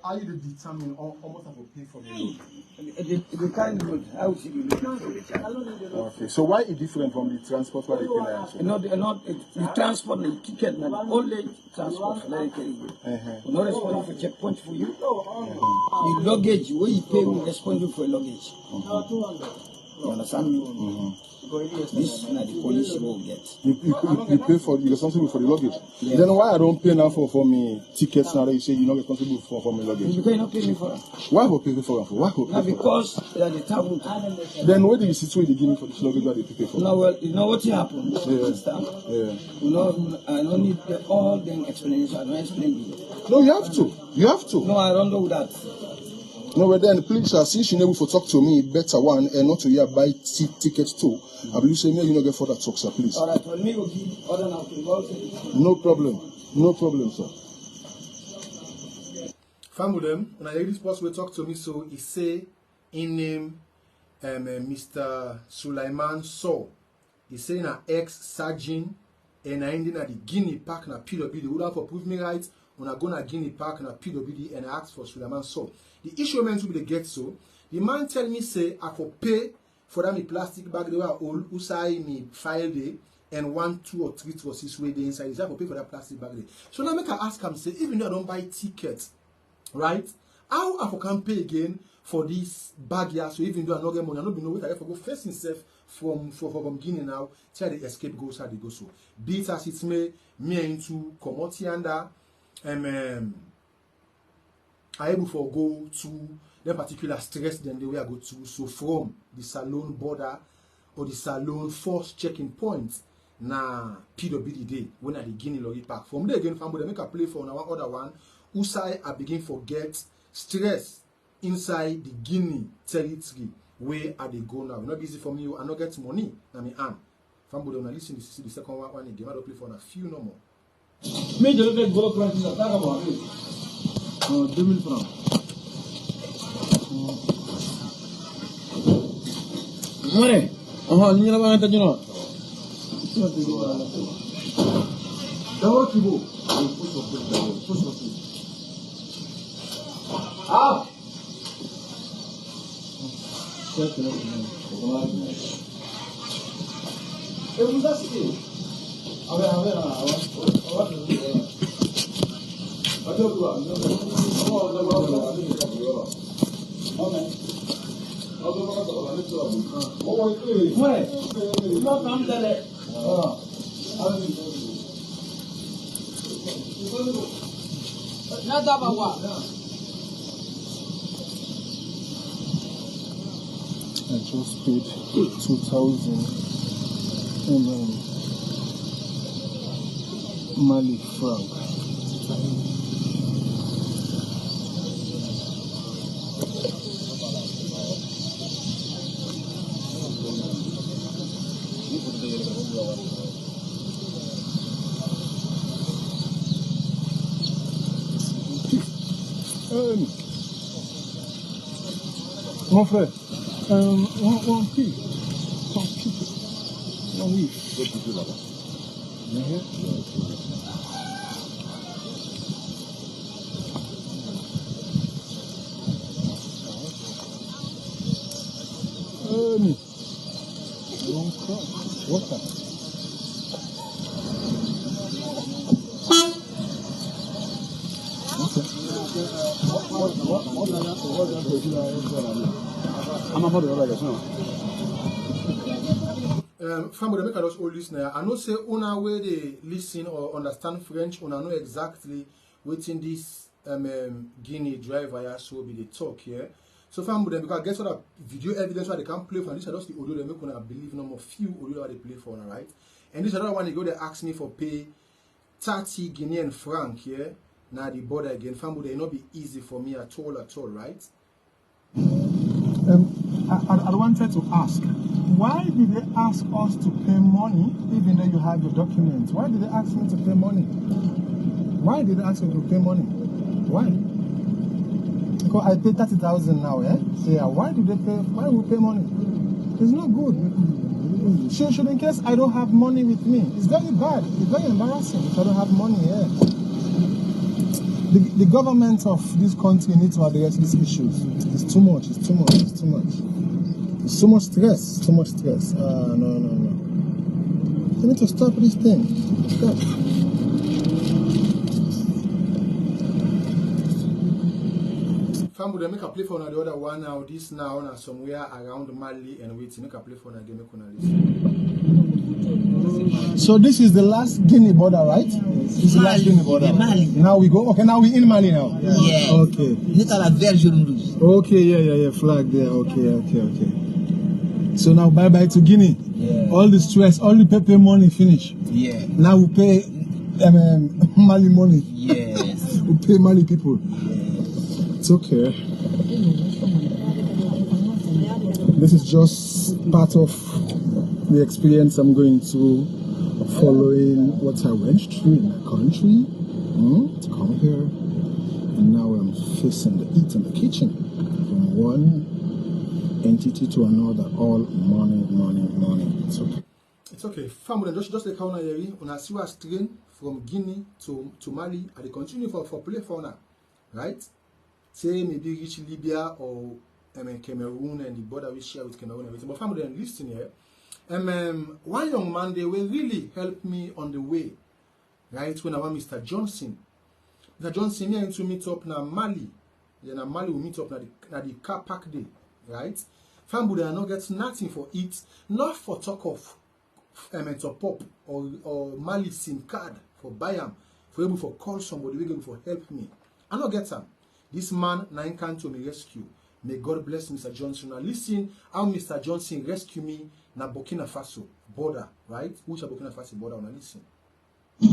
[SPEAKER 4] are you to determine almost have to pay for the load?
[SPEAKER 5] The kind of how should you
[SPEAKER 4] Okay, so why is different from the transport where they pay?
[SPEAKER 5] Not the transport, the ticket, man. Only transport for the carry. No responsible for checkpoint for you. The luggage, where you pay, we responsible for luggage. You understand me? This is not the police will get.
[SPEAKER 4] You pay for you're responsible for the luggage. Yeah. Then why I don't pay now for me tickets now that you say you're not responsible for my luggage?
[SPEAKER 5] Because you not pay me for that.
[SPEAKER 4] Why will pay for that? Why will
[SPEAKER 5] now because they are the travel.
[SPEAKER 4] Then where do you situate the give me for this luggage that they pay for?
[SPEAKER 5] No, well, you know what happened?
[SPEAKER 4] Yeah.
[SPEAKER 5] Understand?
[SPEAKER 4] Yeah.
[SPEAKER 5] You know, I don't need all them explanations. I don't explain you.
[SPEAKER 4] No, you have to. You have to.
[SPEAKER 5] No, I don't know that.
[SPEAKER 4] No, but then please, since you never for talk to me, better one and not to hear buy tickets too. I believe say me you not get for that talk, sir, please.
[SPEAKER 5] All right, well, me will give other now to
[SPEAKER 4] no problem. No problem, sir.
[SPEAKER 1] Family them, when I hear this person will talk to me, so he say in name Mr. Sulaiman Saw. He say na ex-sergeant and I ending at the Guinea Park na PWD. Would have for prove me right when I go na Guinea Park na PWD and I ask for Sulaiman Saw. The issue meant to be the get so. The man tell me say I for pay for that me plastic bag they were all who say me file day and 1, 2 or 3 to 6 way they inside. Is I for pay for that plastic bag day. So now make I ask him say even though I don't buy tickets, right? How I for can pay again for this bag here? So even though I not get money, I don't be no way I for go first himself from Guinea now till the escape goes how they go so. Be it as it may me into commodity under I able for go to the particular stress than the way I go to. So from the Salone border or the Salone force checking point na PWD day when I the Guinea lorry park. From there again, family make a play for now other one. Usai I begin forget stress inside the Guinea territory where are they go now? It's not easy for me. I not get money. I mean, family, when I listen to the second one again, I don't play for a few no more.
[SPEAKER 5] Me, the little go prices are talk about it. 2000 francs. More. You know what I'm talking about? Ah! Eu vou assim. A ver,
[SPEAKER 4] I just paid 2,000 Mali franc. Mon frère, on prie. Oui.
[SPEAKER 1] Family, make us all listen. I know say una way they listen or understand French, una know exactly within this Guinea driver so be the talk here. So family, because guess what, video evidence why they can't play for, and this is just the audio they make una believe no more few audio why they play for, right? And this other one they go they ask me for pay 30 Guinean franc here. Now the border again, family, they not be easy for me at all, right?
[SPEAKER 4] I wanted to ask, why did they ask us to pay money even though you have your documents? Why did they ask me to pay money? Why did they ask me to pay money? Why? Because I paid 30,000 now, eh? So yeah, why do they pay? Why we pay money? It's not good. Should in case I don't have money with me. It's very bad. It's very embarrassing if I don't have money here. Yeah. The government of this country needs to address these issues. It's too much. It's too much. It's too much. It's too much stress. Too much stress. No. They need to stop this thing. Stop.
[SPEAKER 1] Family, they make a play for the other one now. This now and somewhere around Mali and wait. Make a play for again. Make una listen.
[SPEAKER 4] So this is the last Guinea border, right? This is the last Guinea border.
[SPEAKER 6] Mali.
[SPEAKER 4] Now we go. Okay, now we in Mali now.
[SPEAKER 6] Yeah.
[SPEAKER 4] Okay.
[SPEAKER 6] Look at that version rouge.
[SPEAKER 4] Okay, yeah. Flag there. Okay. So now bye to Guinea.
[SPEAKER 6] Yeah.
[SPEAKER 4] All the stress, all the paper money finish.
[SPEAKER 6] Yeah.
[SPEAKER 4] Now we pay Mali money.
[SPEAKER 6] Yes.
[SPEAKER 4] We pay Mali people.
[SPEAKER 6] Yeah.
[SPEAKER 4] It's okay. This is just part of the experience I'm going to following what I went through in my country to come here, and now I'm facing the heat in the kitchen from one entity to another all morning. It's okay.
[SPEAKER 1] It's okay. Family, just like how una see us train from Guinea to Mali, and they continue for play for now, right? Say maybe reach Libya or Cameroon and the border we share with Cameroon and everything. But family, listen here. One young man, they will really help me on the way, right? When I want Mr. Johnson. Mr. Johnson, here to meet up na Mali. Then Mali will meet up na the car park day, right? Family, I not get nothing for it, not for talk of top up or Mali SIM card for buy them, for able for call somebody, we able for help me. I not get them. This man, na him come to me rescue. May God bless Mr. Johnson. Now listen how Mr. Johnson rescue me na Burkina Faso border, right? Which are Burkina Faso border? Now listen.
[SPEAKER 7] This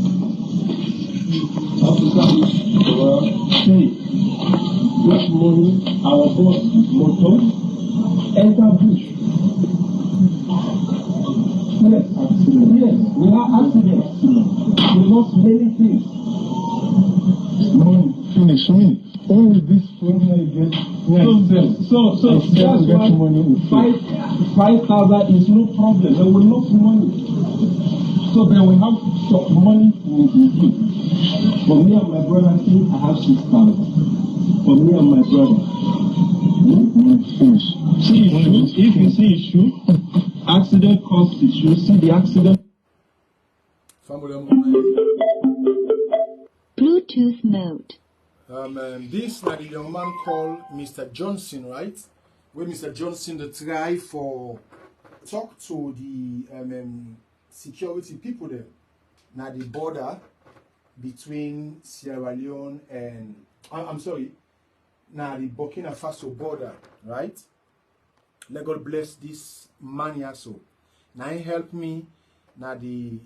[SPEAKER 7] morning, our boss motor tighter bush. Yes, yes, we have accidents. We lost many things.
[SPEAKER 2] Money, finish me. Only this phone I get.
[SPEAKER 7] So that's why 5,000 is no problem. There will not be money. So then we have money will be good. For me and my brother, I have 6,000. For me and my brother.
[SPEAKER 2] Finish.
[SPEAKER 7] See issue. If you see issue, accident cause issue. See the accident.
[SPEAKER 8] Bluetooth mode.
[SPEAKER 1] This na the young man called Mr. Johnson, right? When Mr. Johnson the try for talk to the security people there. Now the border between Sierra Leone and I'm sorry, now the Burkina Faso border, right? Let God bless this man also. Now he help me now the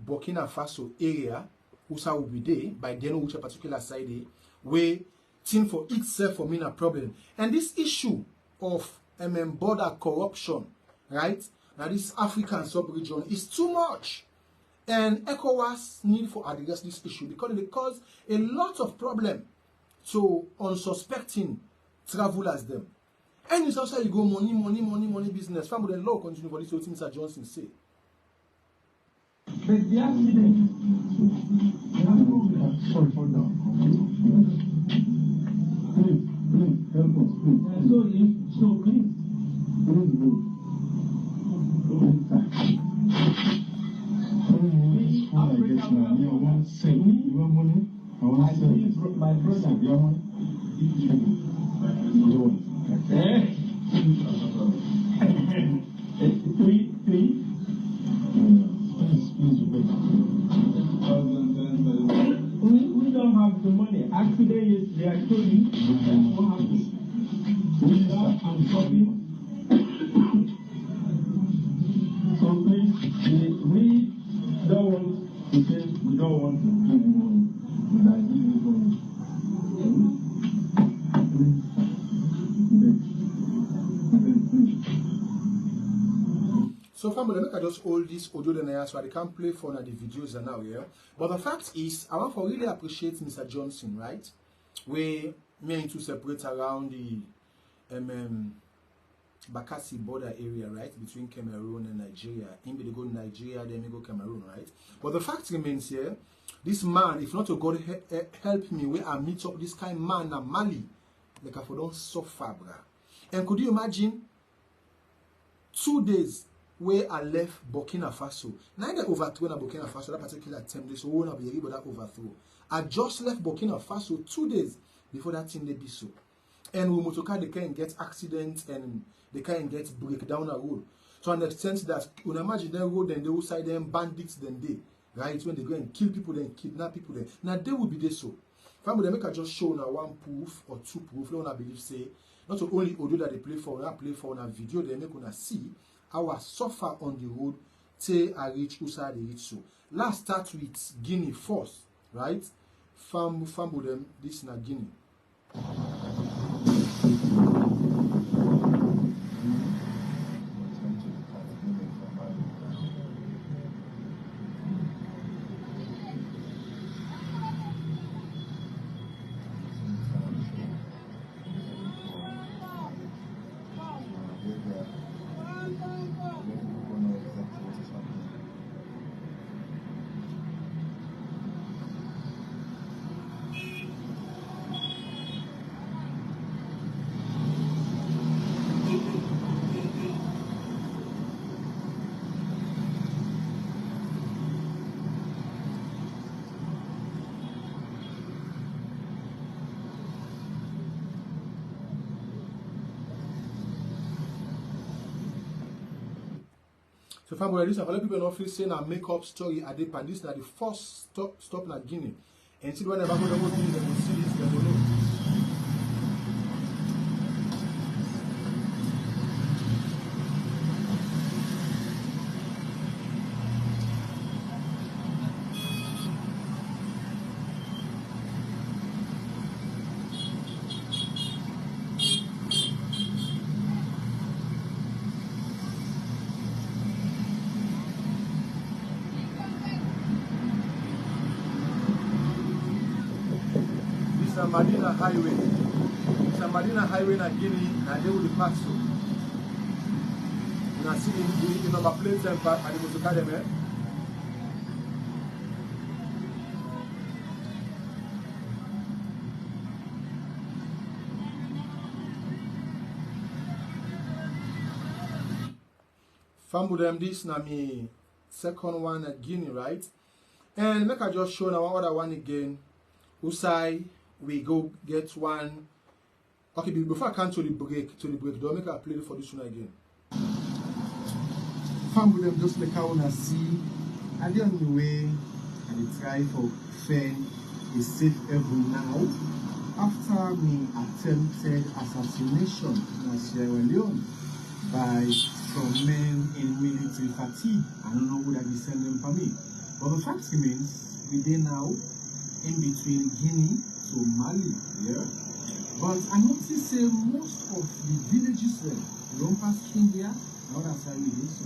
[SPEAKER 1] Burkina Faso area, whosa will be there by then which a particular side where thing for itself for me a problem. And this issue of border corruption, right? Now this African sub-region is too much. And ECOWAS need for address this issue because it cause a lot of problem to unsuspecting travelers them. And it's also you go money business. Family and law continue for this what Mr. Johnson say.
[SPEAKER 7] But the accident.
[SPEAKER 2] Sorry, hold on. Please, help us, please.
[SPEAKER 7] Please.
[SPEAKER 2] I want to say, you want money? I want to say,
[SPEAKER 7] My brother.
[SPEAKER 2] you want money?
[SPEAKER 7] Three.
[SPEAKER 2] Please, wait.
[SPEAKER 7] We don't have the money. Accident yesterday, I told you. That's what happened. I'm sorry. So please, we don't want to say we don't want to give you money. But I give you money.
[SPEAKER 1] So family, make I just hold this audio then so I can't play for the videos and now here. But the fact is, I want to really appreciate Mr. Johnson, right? Where me and to separate around the Bakassi border area, right? Between Cameroon and Nigeria. In they go Nigeria, then they go Cameroon, right? But the fact remains here, this man, if not to God help me, where I meet up this kind of man in Mali, like I don't suffer, bruh. And could you imagine 2 days where I left Burkina Faso? Now they overthrow Burkina Faso that particular time. This won't be able to overthrow. I just left Burkina Faso 2 days before that thing they be so. And with motorcar they can get accidents and they can get break down a road. To an extent that when imagine that road and they will side them bandits then they right when they go and kill people then kidnap people then. Now they will be there so. Family they make I just show now one proof or two proof. They wanna believe say not only audio that they play for a video they make una see our suffer on the road till I reach Usa they reach so. Let's start with Guinea first, right? Fambo them this na Guinea. So family, this a lot of people not feel saying a make-up story at the pan. This is the first stop in Guinea. And see whenever I go to Guinea, they will see this, they will know. San Marina Highway. San Marina Highway na Guinea, and they will pass through. You see the number plate and the motor them, eh? Fambu them this na me second one at Guinea, right? And make I just show now other one again. Usai we go get one. Okay, before I come to the break, don't make I play for this one again.
[SPEAKER 4] Fambu them just like I wanna see. At the only way I try for find a safe haven now. After me attempted assassination in Sierra Leone by some men in military fatigue. I don't know who that is sending for me. But the fact remains, we are now in between Guinea to Mali, yeah? But I notice most of the villages there, don't pass India, now that's how we do so,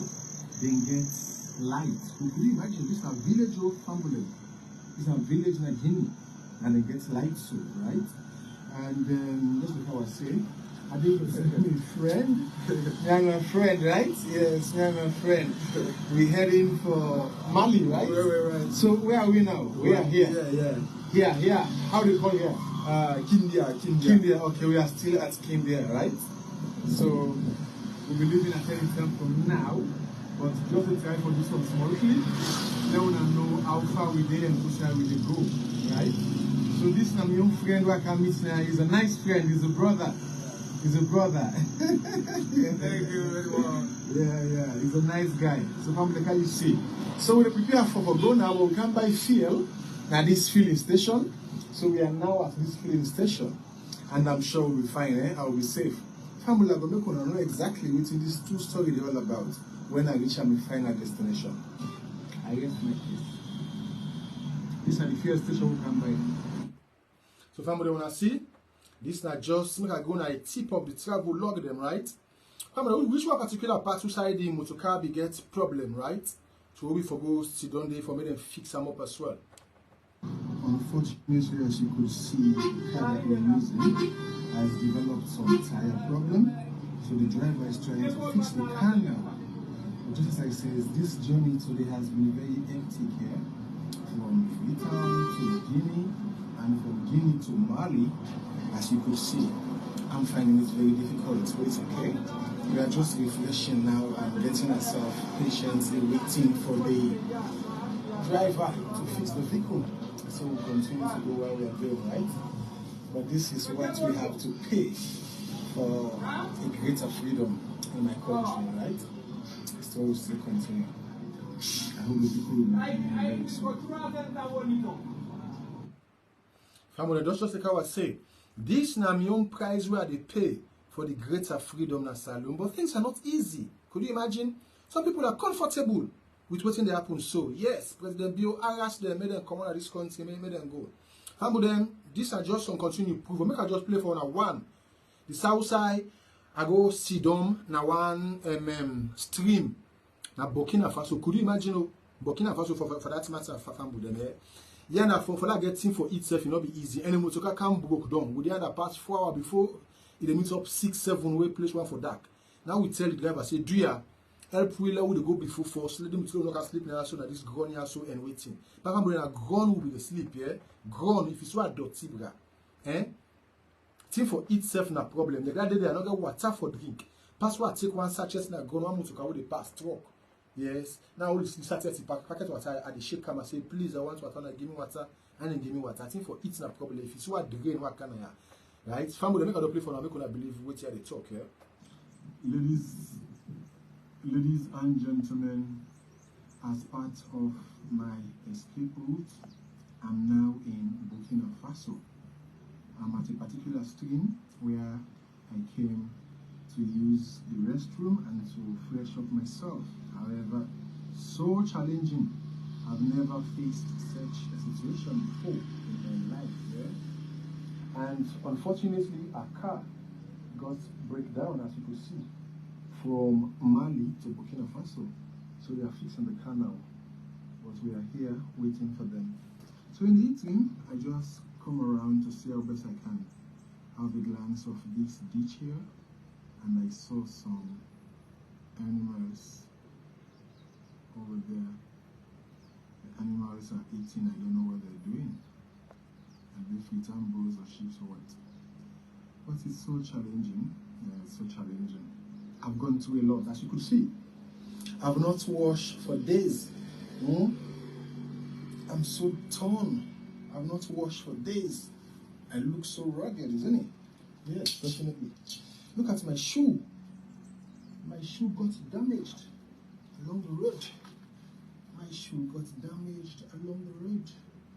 [SPEAKER 4] they get light. Could you imagine, this is a village of family. This is a village in Guinea, and they get light so, right? And just like I was saying, I think it's my friend. I'm a friend, right? Yes, I'm a friend. We're heading for Mali, right?
[SPEAKER 1] Right.
[SPEAKER 4] So where are we now? We are here. Here. How do you call here? Kindia. Okay, we are still at Kindia, right? So we'll be leaving at any time from now. But just to try for this one smoothly, then we know how far we did and how we did go, right? So this is my young friend who I can meet now. He's a nice friend. He's a brother. Thank you very much. Yeah. He's a nice guy. So how can you see? So we prepare for go now. We'll come by fuel at this filling station. So we are now at this filling station, and I'm sure we'll be fine. I will be safe. Family, I'm going to know exactly what this two story is all about when I reach my final destination. I guess my case. This is the first station we come by.
[SPEAKER 1] So family, wanna see? This not just make I go na tip of the travel log them, right? Family, which one particular part inside the motor car be get problem, right? So we for go sit down there for me them fix them up as well.
[SPEAKER 4] Unfortunately, as you could see, the car that we're using has developed some tire problem. So the driver is trying to fix the car now. But just as I said, this journey today has been very hectic here. From Freetown to Guinea and from Guinea to Mali, as you could see. I'm finding it very difficult, but it's okay. We are just refreshing now and getting ourselves patiently waiting for the driver to fix the vehicle. So we'll continue to go while we are going, right? But this is what we have to pay for a greater freedom in my country, right? So we'll still continue. I hope the people will be very soon.
[SPEAKER 1] Family, just like I was saying, this na my own price where they pay for the greater freedom na salon. But things are not easy. Could you imagine? Some people are comfortable with what they happen. So yes, President Bio harassed them, made them come out of this country, made them go. Family, them, these are just some continued proof. Make I just play for one. The south side, I go see them na one stream. Now Burkina Faso, could you imagine Burkina Faso for that matter for them here? Yeah, now for that getting for itself, it not be easy. Any motor car can broke down. We did past 4 hours before it meets up 6, 7 way place one for dark. Now we tell the driver, say, do ya help wheeler would go before force, let them to not sleep now so that this grown here so and waiting. But I'm bringing a grown will be the sleep, yeah? Grown if it's what dirty bra. Thing for itself na problem. The guy they are not get water for drink. Pass what take one sachet na grown one motor car with the pass truck. Yes. Now all this sachet packet water at the shake come and say, please, I want water, give me water, and then give me water. I think for it's not problem. If it's what drain, what can I right? Family make a play for now, make una believe what here they talk, yeah.
[SPEAKER 4] Ladies and gentlemen, as part of my escape route, I'm now in Burkina Faso. I'm at a particular stream where I came to use the restroom and to fresh up myself. However, so challenging. I've never faced such a situation before in my life. Yeah? And unfortunately, a car got breakdown, as you could see, from Mali to Burkina Faso. So they are fixing the car now. But we are here waiting for them. So in the evening, I just
[SPEAKER 1] come around to see how best I can have a glance of this ditch here, and I saw some animals over there. The animals are eating, I don't know what they're doing. And if it's ambos or sheep or what. But it's so challenging. Yeah, it's so challenging. I've gone through a lot, as you could see. I've not washed for days. I'm so torn. I've not washed for days. I look so rugged, isn't it? Yes, definitely. Look at my shoe. My shoe got damaged along the road. My shoe got damaged along the road.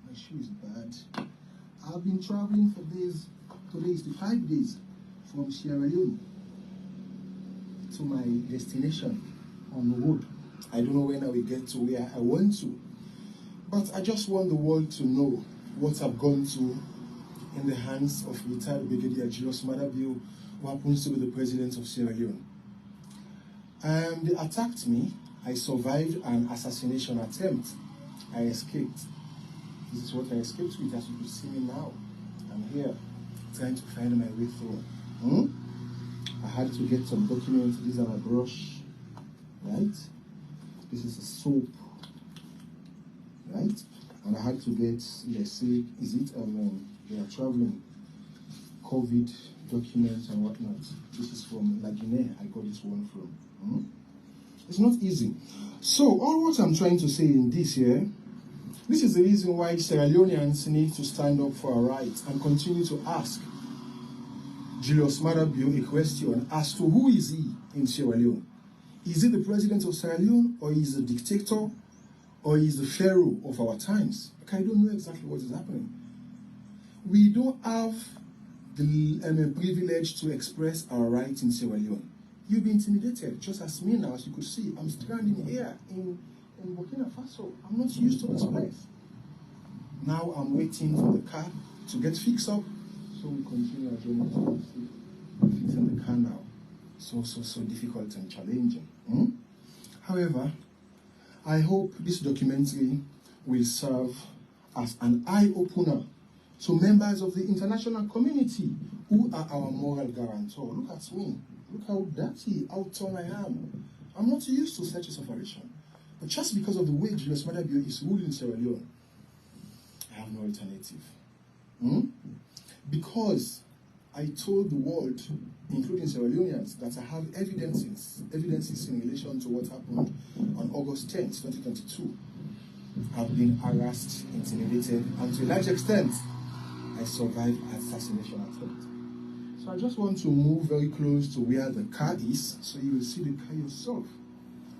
[SPEAKER 1] My shoe is bad. I've been traveling for days. Today is the 5 days from Sierra Leone to my destination on the road. I don't know when I will get to where I want to. But I just want the world to know what I've gone through in the hands of retired Brigadier Julius Madabio, who happens to be the president of Sierra Leone. They attacked me. I survived an assassination attempt. I escaped. This is what I escaped with, as you can see me now. I'm here, trying to find my way through. I had to get some documents. These are my brush, right? This is a soap, right? And I had to get, let's say, they are traveling, COVID documents and whatnot. This is from La Guinea. I got this one from. It's not easy. So all what I'm trying to say in this here, this is the reason why Sierra Leoneans need to stand up for our rights and continue to ask Julius Madabio a question as to who is he in Sierra Leone. Is he the president of Sierra Leone, or is he the dictator, or is the pharaoh of our times? Okay, I don't know exactly what is happening. We don't have the privilege to express our rights in Sierra Leone. You'll be intimidated, just as me now, as you could see. I'm stranding here in Burkina Faso. I'm not used to this place. Now I'm waiting for the car to get fixed up, so we continue our journey to fixing the car now. So difficult and challenging. However, I hope this documentary will serve as an eye-opener to members of the international community who are our moral guarantor. Look at me. Look how dirty, how torn I am. I'm not used to such a operation. But just because of the way Julius Madabio is ruling Sierra Leone, I have no alternative. Because I told the world, including Sierra Leoneans, that I have evidences in relation to what happened on August 10th, 2022. I've been harassed, intimidated, and to a large extent, I survived an assassination attempt. So I just want to move very close to where the car is, so you will see the car yourself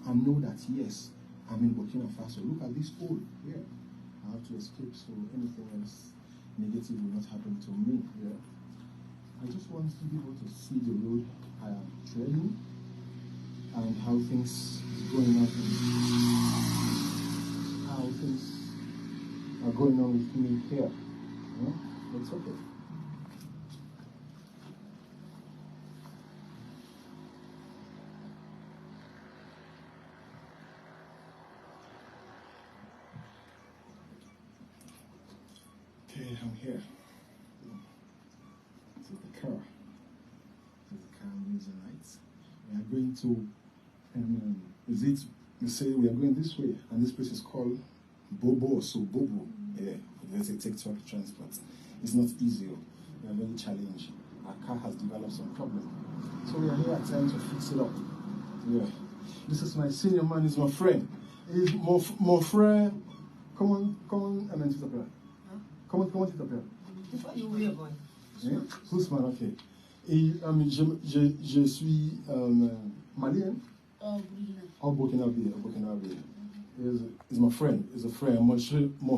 [SPEAKER 1] and know that, yes, I'm in Burkina Faso. Look at this hole here. I have to escape, so anything else negative will not happen to me here. I just want to be able to see the road I am treading and how things are going on. How things are going on with me here. It's okay. Okay, I'm here. This is the car. This is the car I'm using, right? We are going to, you say we are going this way, and this place is called Bobo, so Bobo. Yeah, let's say take truck transport. It's not easy. We are very challenged. Our car has developed some problem. So we are here trying to fix it up. Yeah. This is my senior man, he's my friend. He's my friend. Come on, and then sit up here. Come on, sit up here. Who's man, okay. Et, je suis malien. Oh, Burkinabe. He's my friend. He's a friend. Mon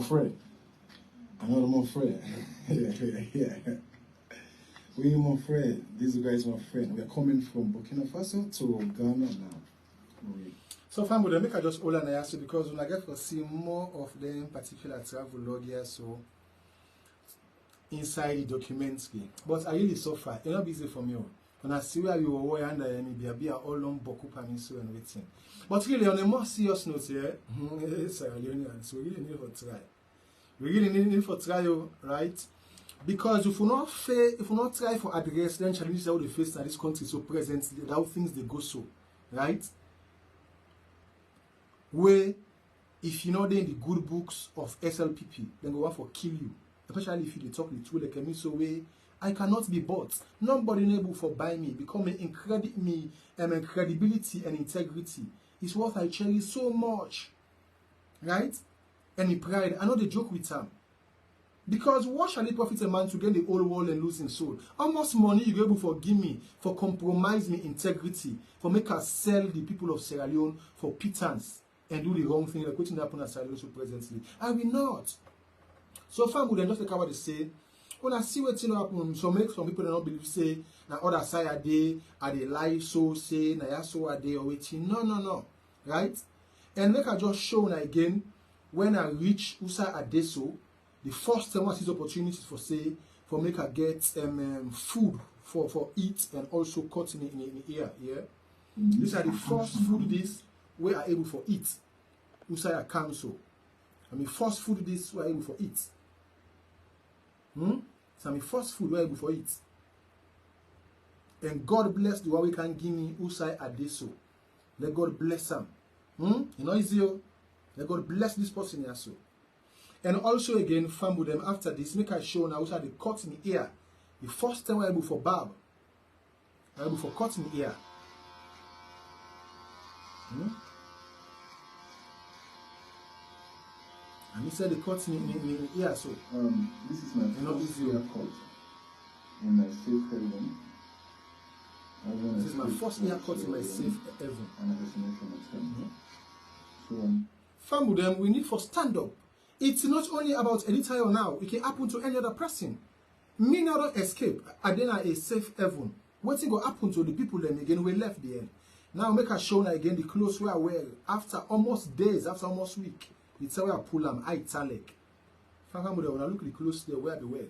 [SPEAKER 1] frère. Another mon frère. Yeah. We mon frère. This guy is my friend. We are coming from Burkina Faso to Ghana now. So, family, make I just hold on ask you because when I get to see more of them particular travel log here, so inside the documentary. But I really suffer. It's not easy for me. When I see where you were under me, be all long boku pamiso and waiting. But really, on a more serious note here, Sierra Leoneans, we really need for try. We really need for trial, right? Because if we not fail, if we not try for address, then challenges that we face in this country so presently, how things they go so, right? Where if you know they in the good books of SLPP, then go want for kill you. Especially if you talk the truth, like me so way I cannot be bought. Nobody able for buy me. Becoming incredibility and integrity is what I cherish so much, right? And the pride. I know they joke with him. Because what shall it profit a man to gain the whole world and lose his soul? How much money you able for give me, for compromise me integrity, for make us sell the people of Sierra Leone for pittance and do the wrong thing like what happened at Sierra Leone so presently? I will not. So far, would just like what they say. When I see what's happen, some people do not believe say na other side are they lie so say na ya so are they or waiting. No. Right? And make I just show now again when I reach Usa Adeso. The first time I see opportunities for say for make her get food for eat and also cut in the ear. Yeah, these are the first food this we are able for eat. Usaya council. I mean first food this we are able for eat. So I mean first food we are able for eat. And God bless the one we can give me Usai Adeso. Let God bless him. You know easy. Let God bless this person here so. And also again, farm with them after this, make I show now how they cut in the ear. The first time we're able for barb. I'm able for cut in the ear. And he said they cut in the ear, so
[SPEAKER 4] this is my first ear cut in my safe haven.
[SPEAKER 1] This is my first ear cut in my safe haven.
[SPEAKER 4] And a destination myself. So
[SPEAKER 1] farm with them, we need for stand up. It's not only about Editayo now. It can happen to any other person. Me now don't escape. I then a safe haven. What thing will happen to the people then again we left there? Now make a show now again the clothes we are wearing. After almost days, after almost week, it's where I pull them. I italic. When I look at the clothes there, where they wear.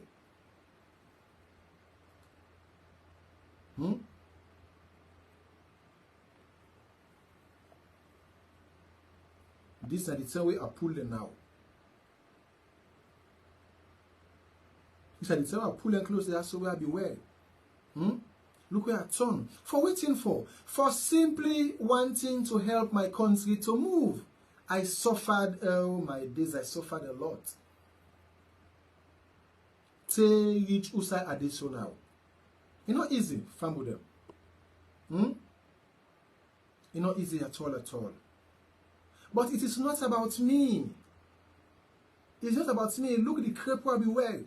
[SPEAKER 1] This is the way I pull them now. He said, it's about pulling close there, so where be well. Look where I turn. For waiting for simply wanting to help my country to move. I suffered, oh my days, I suffered a lot. Till reach Usai Adeso now. It's not easy, fam with them. It's not easy at all. But it is not about me. It's not about me. Look at the crepe where be well.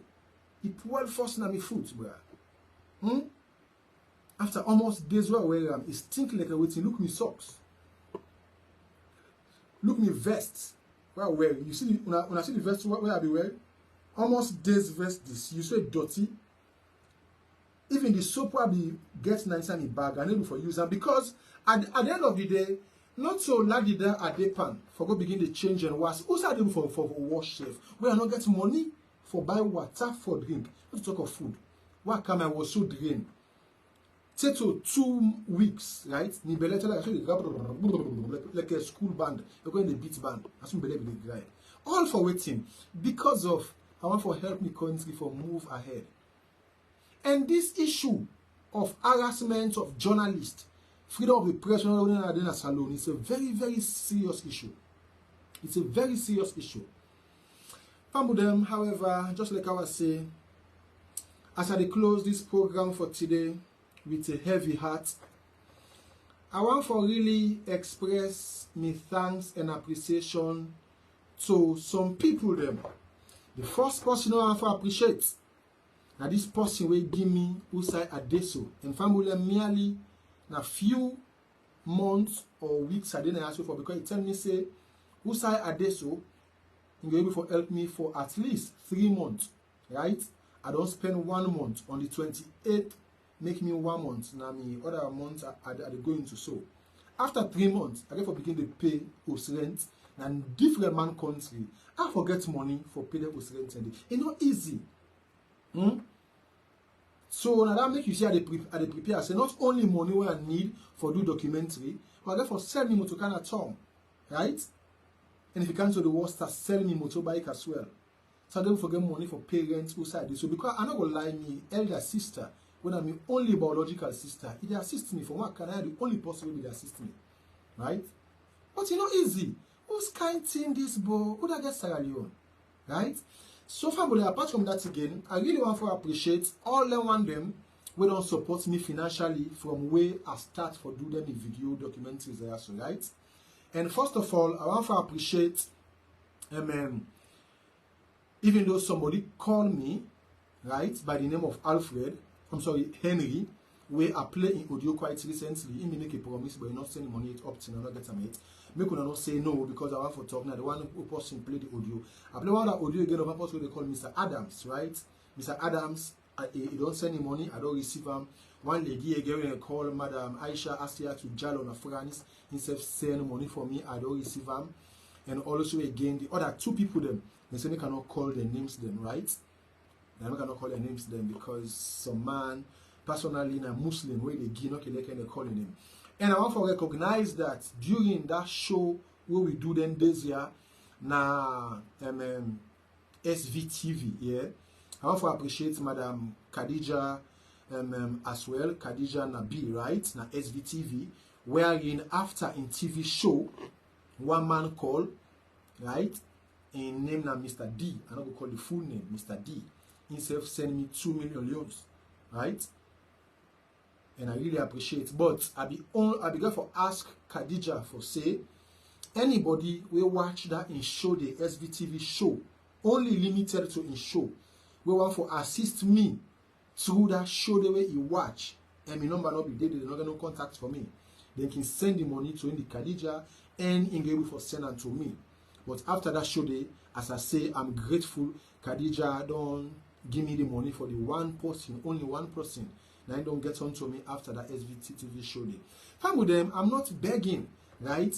[SPEAKER 1] It well first na me foot, bro. After almost days where I wear it stink like a waiting. Look me socks. Look me vest where I wear. You see when I see the vest where I be wearing, almost days vest this. You say dirty. Even the soap where I be get nice in the bag and able for use and because at the end of the day, not so lady there at the pan for go begin the change and wash. Also able for wash chef. We are not getting money for buy water for drink. Let's talk of food. What come I was so drained. Take to 2 weeks, right? Ni belle tell like a school band. You're going to beat band. That's what belle grind. All for waiting because of I want for help me country for move ahead. And this issue of harassment of journalists, freedom of the press, salon is a very, very serious issue. It's a very serious issue. Pambudem, however, just like I was saying, as I close this program for today with a heavy heart, I want to really express my thanks and appreciation to some people them. The first person I want to appreciate now this person will give me Usai Adeso and family merely a few months or weeks I didn't ask for because he tell me say Usai Adeso you able to help me for at least 3 months, right? I don't spend 1 month on the 28th, make me 1 month. Now me other months I go into so. After 3 months, I get for begin to pay house rent and different man country. I forget money for pay the house rent and it's not easy. So now that make you see I prepare. Say not only money what I need for do documentary, but I get for sell me motor kind of term, right? And if you come to the worst, sell me motorbike as well. So they will forget money for parents who side this. So because I'm not gonna lie, me elder sister, when I'm my only biological sister, if they assist me for what can I the only possible way they assist me. Right? But you know easy. Who's kind thing this boy? Who that get Sierra Leone? Right? So far, but apart from that again, I really want to appreciate all them who don't support me financially from where I start for do them in video documentaries there, so right? And first of all, I want to appreciate even though somebody called me, right, by the name of Henry, where I play in audio quite recently. He may make a promise, but he not send money it up to not get a mate. Make una not say no because I want to talk now. The one who person play the audio. I play one that audio again of a person they call Mr. Adams, right? Mr. Adams, he don't send him money, I don't receive him. One lady again call Madam Aisha asked her to Jalo na France, instead send money for me, I don't receive him. And also again the other two people them, they say they cannot call their names them, right? They cannot call their names them because some man personally in a Muslim way they give okay they can call him. And I want to recognize that during that show where we do them this year na SVTV, yeah. I want to appreciate Madam Khadija as well, Khadija Nabi, right? Na SVTV, wherein after in TV show, one man call, right? In name na Mr. D. I'm not gonna call the full name, Mr. D. Himself send me 2 million euros, right? And I really appreciate. But I be going for ask Khadija for say anybody will watch that in show the SVTV show, only limited to in show. We want for assist me through that show the way you watch. And my number not be there, they not get no contact for me. They can send the money to the Khadija and in able for send it to me. But after that show day, as I say, I'm grateful. Khadija don't give me the money for the one person, only one person. Now don't get on to me after that SVTV show day. Fine with them, I'm not begging, right?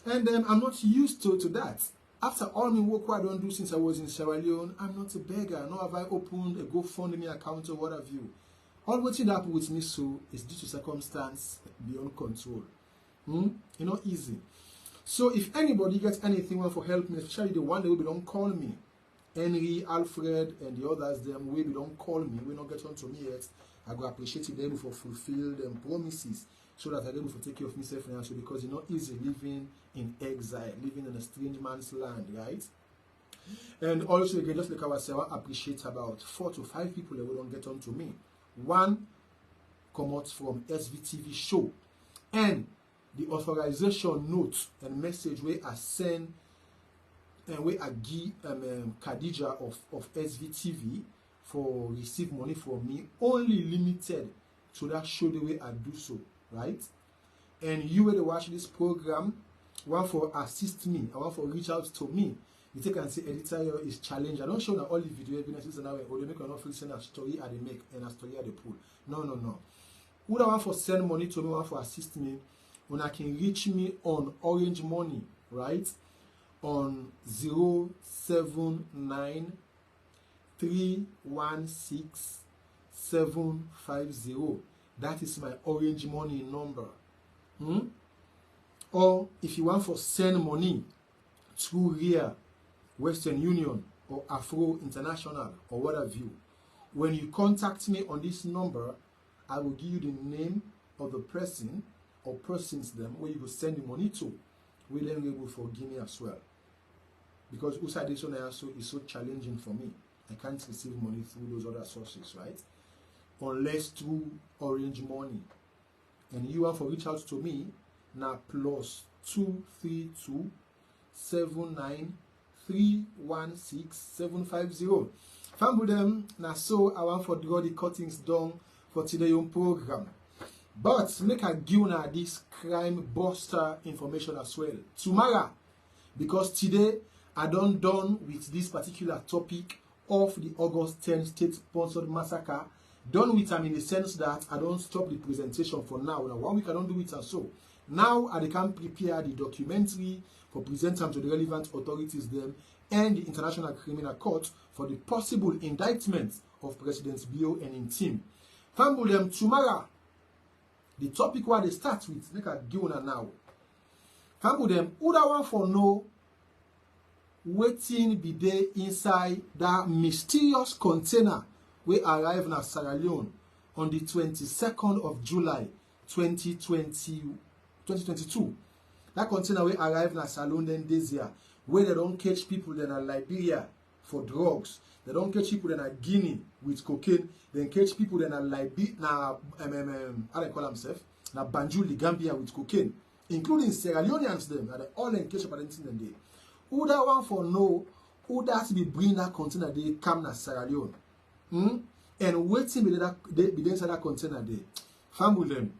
[SPEAKER 1] And I'm not used to that. After all my work I don't do since I was in Sierra Leone, I'm not a beggar. Nor have I opened a GoFundMe account or what have you. All what did happen with me so is due to circumstance beyond control. You know, easy. So if anybody gets anything for help me, especially the one that will be don't call me, Henry, Alfred, and the others, them will be don't call me, will not get on to me yet. I go appreciate it able for fulfill them promises so that I'm able to take care of myself financially because it's not easy living in exile, living in a strange man's land, right? And also again, just like ourselves, I appreciate about 4 to 5 people that will don't get on to me. One come out from SVTV show, and the authorization note and message where I send and where I give Khadija of SVTV for receive money from me only limited to that show the way I do so, right? And you will watch this program, want for assist me, I want for reach out to me. You take and say Editayo is challenge. I don't show that all the video evidences and or they make an offer send a story at the make and a story at the pool. No. Who that want for send money to me, want for assist me, when I can reach me on Orange Money, right? On 079 316 750. That is my Orange Money number. Or if you want for send money through RIA, Western Union, or Afro International, or what have you, when you contact me on this number, I will give you the name of the person or persons them where you will send the money to. We then be able for give me as well. Because outside this one also is so challenging for me. I can't receive money through those other sources, right? Unless through Orange Money. And you have to reach out to me now +232 79 316 750. Fam with them now, so I want for draw the cuttings down for today's program. But make a give now this crime buster information as well tomorrow, because today I don't done with this particular topic of the August 10 state-sponsored massacre. Done with them in the sense that I don't stop the presentation for now. Now 1 week I don't do it and so. Now I can prepare the documentary for present them to the relevant authorities them and the International Criminal Court for the possible indictment of President Bio and in team. Famble them tomorrow. The topic where they start with, make a give now. Famble them who that one for know waiting be there inside that mysterious container we arrive in Sierra Leone on the 22nd of July 2022. That container we arrive in Sierra Leone then this year, where they don't catch people then in Liberia for drugs. They don't catch people then in Guinea with cocaine. They catch people then in Liberia, how they call themselves, na Banjul, Gambia with cocaine, including Sierra Leoneans them, and they all engaged about anything then they. Who that one for know who that be bring that container they come na Sierra Leone, and waiting be inside that container they. Fam with them,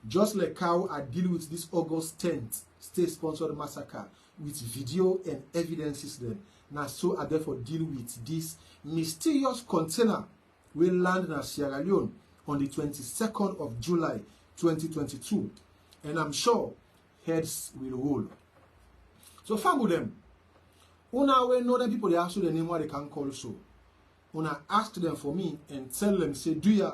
[SPEAKER 1] just like how I deal with this August 10th state-sponsored massacre with video and evidences them. Now so I therefore deal with this mysterious container will land in Sierra Leone on the 22nd of July 2022, and I'm sure heads will roll. So fam with them, una we know them people they ask you the name what they can call so. Una ask them for me and tell them say do ya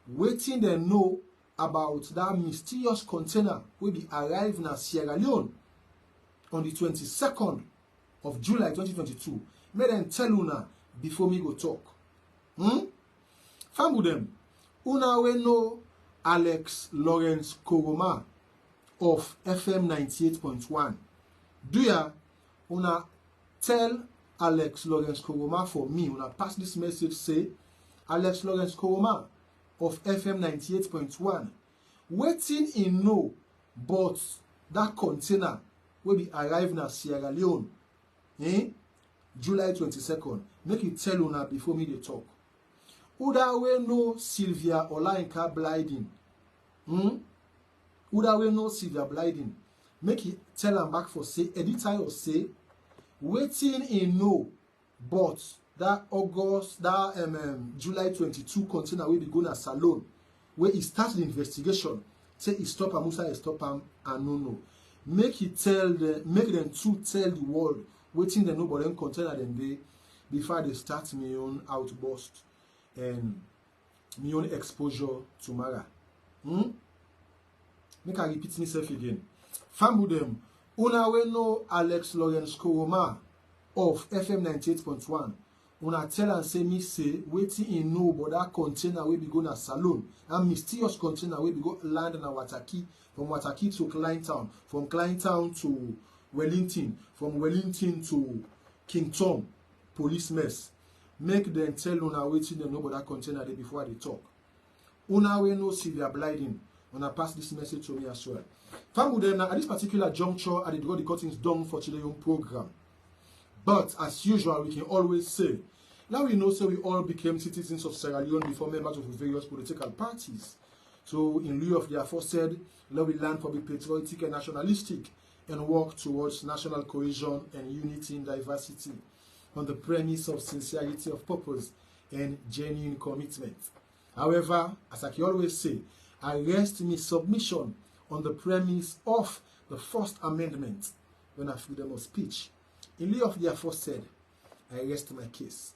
[SPEAKER 1] waiting they know about that mysterious container will be arriving at Sierra Leone on the 22nd of July 2022. May them tell una before me go talk. Fam with them, una we know Alex Lawrence Koroma of FM 98.1. Do ya una tell Alex Lawrence Koroma for me, una pass this message say Alex Lawrence Koroma of FM 98.1 waiting in no but that container will be arriving at Sierra Leone July 22nd. Make it tell una before me they talk. Uda we know Sylvia Olainka Bliding. Uda we know Sylvia Bliding. Make it tell them back for say Editayo say waiting in no but that August that July 22 container will be going to Salon where he starts the investigation. Say he stop him, Musa he stop him and no. Make them to tell the world waiting the nobody container them they before they start my own outburst and my own exposure to Mara. Make I repeat myself again. Fam with them, una we know Alex Lawrence Koroma of FM 98.1. Una tell and say me say waiting in no but that container will be going to Salon. That mysterious container will be go land in Wataki, from Wataki to Kleintown, from Kleintown to Wellington, from Wellington to King Tom, police mess. Make them tell una waiting them know about that container day before they talk. Una we know Sylvia Bliding. Una pass this message to me as well. Fam with them now at this particular juncture I did got the cuttings done for today's program. But as usual, we can always say, now we know so we all became citizens of Sierra Leone before members of various political parties. So in lieu of the aforesaid, now we learn to be patriotic and nationalistic and work towards national cohesion and unity in diversity on the premise of sincerity of purpose and genuine commitment. However, as I can always say, I rest my submission on the premise of the First Amendment when I freedom of speech. In lieu of the aforesaid, I rest my case.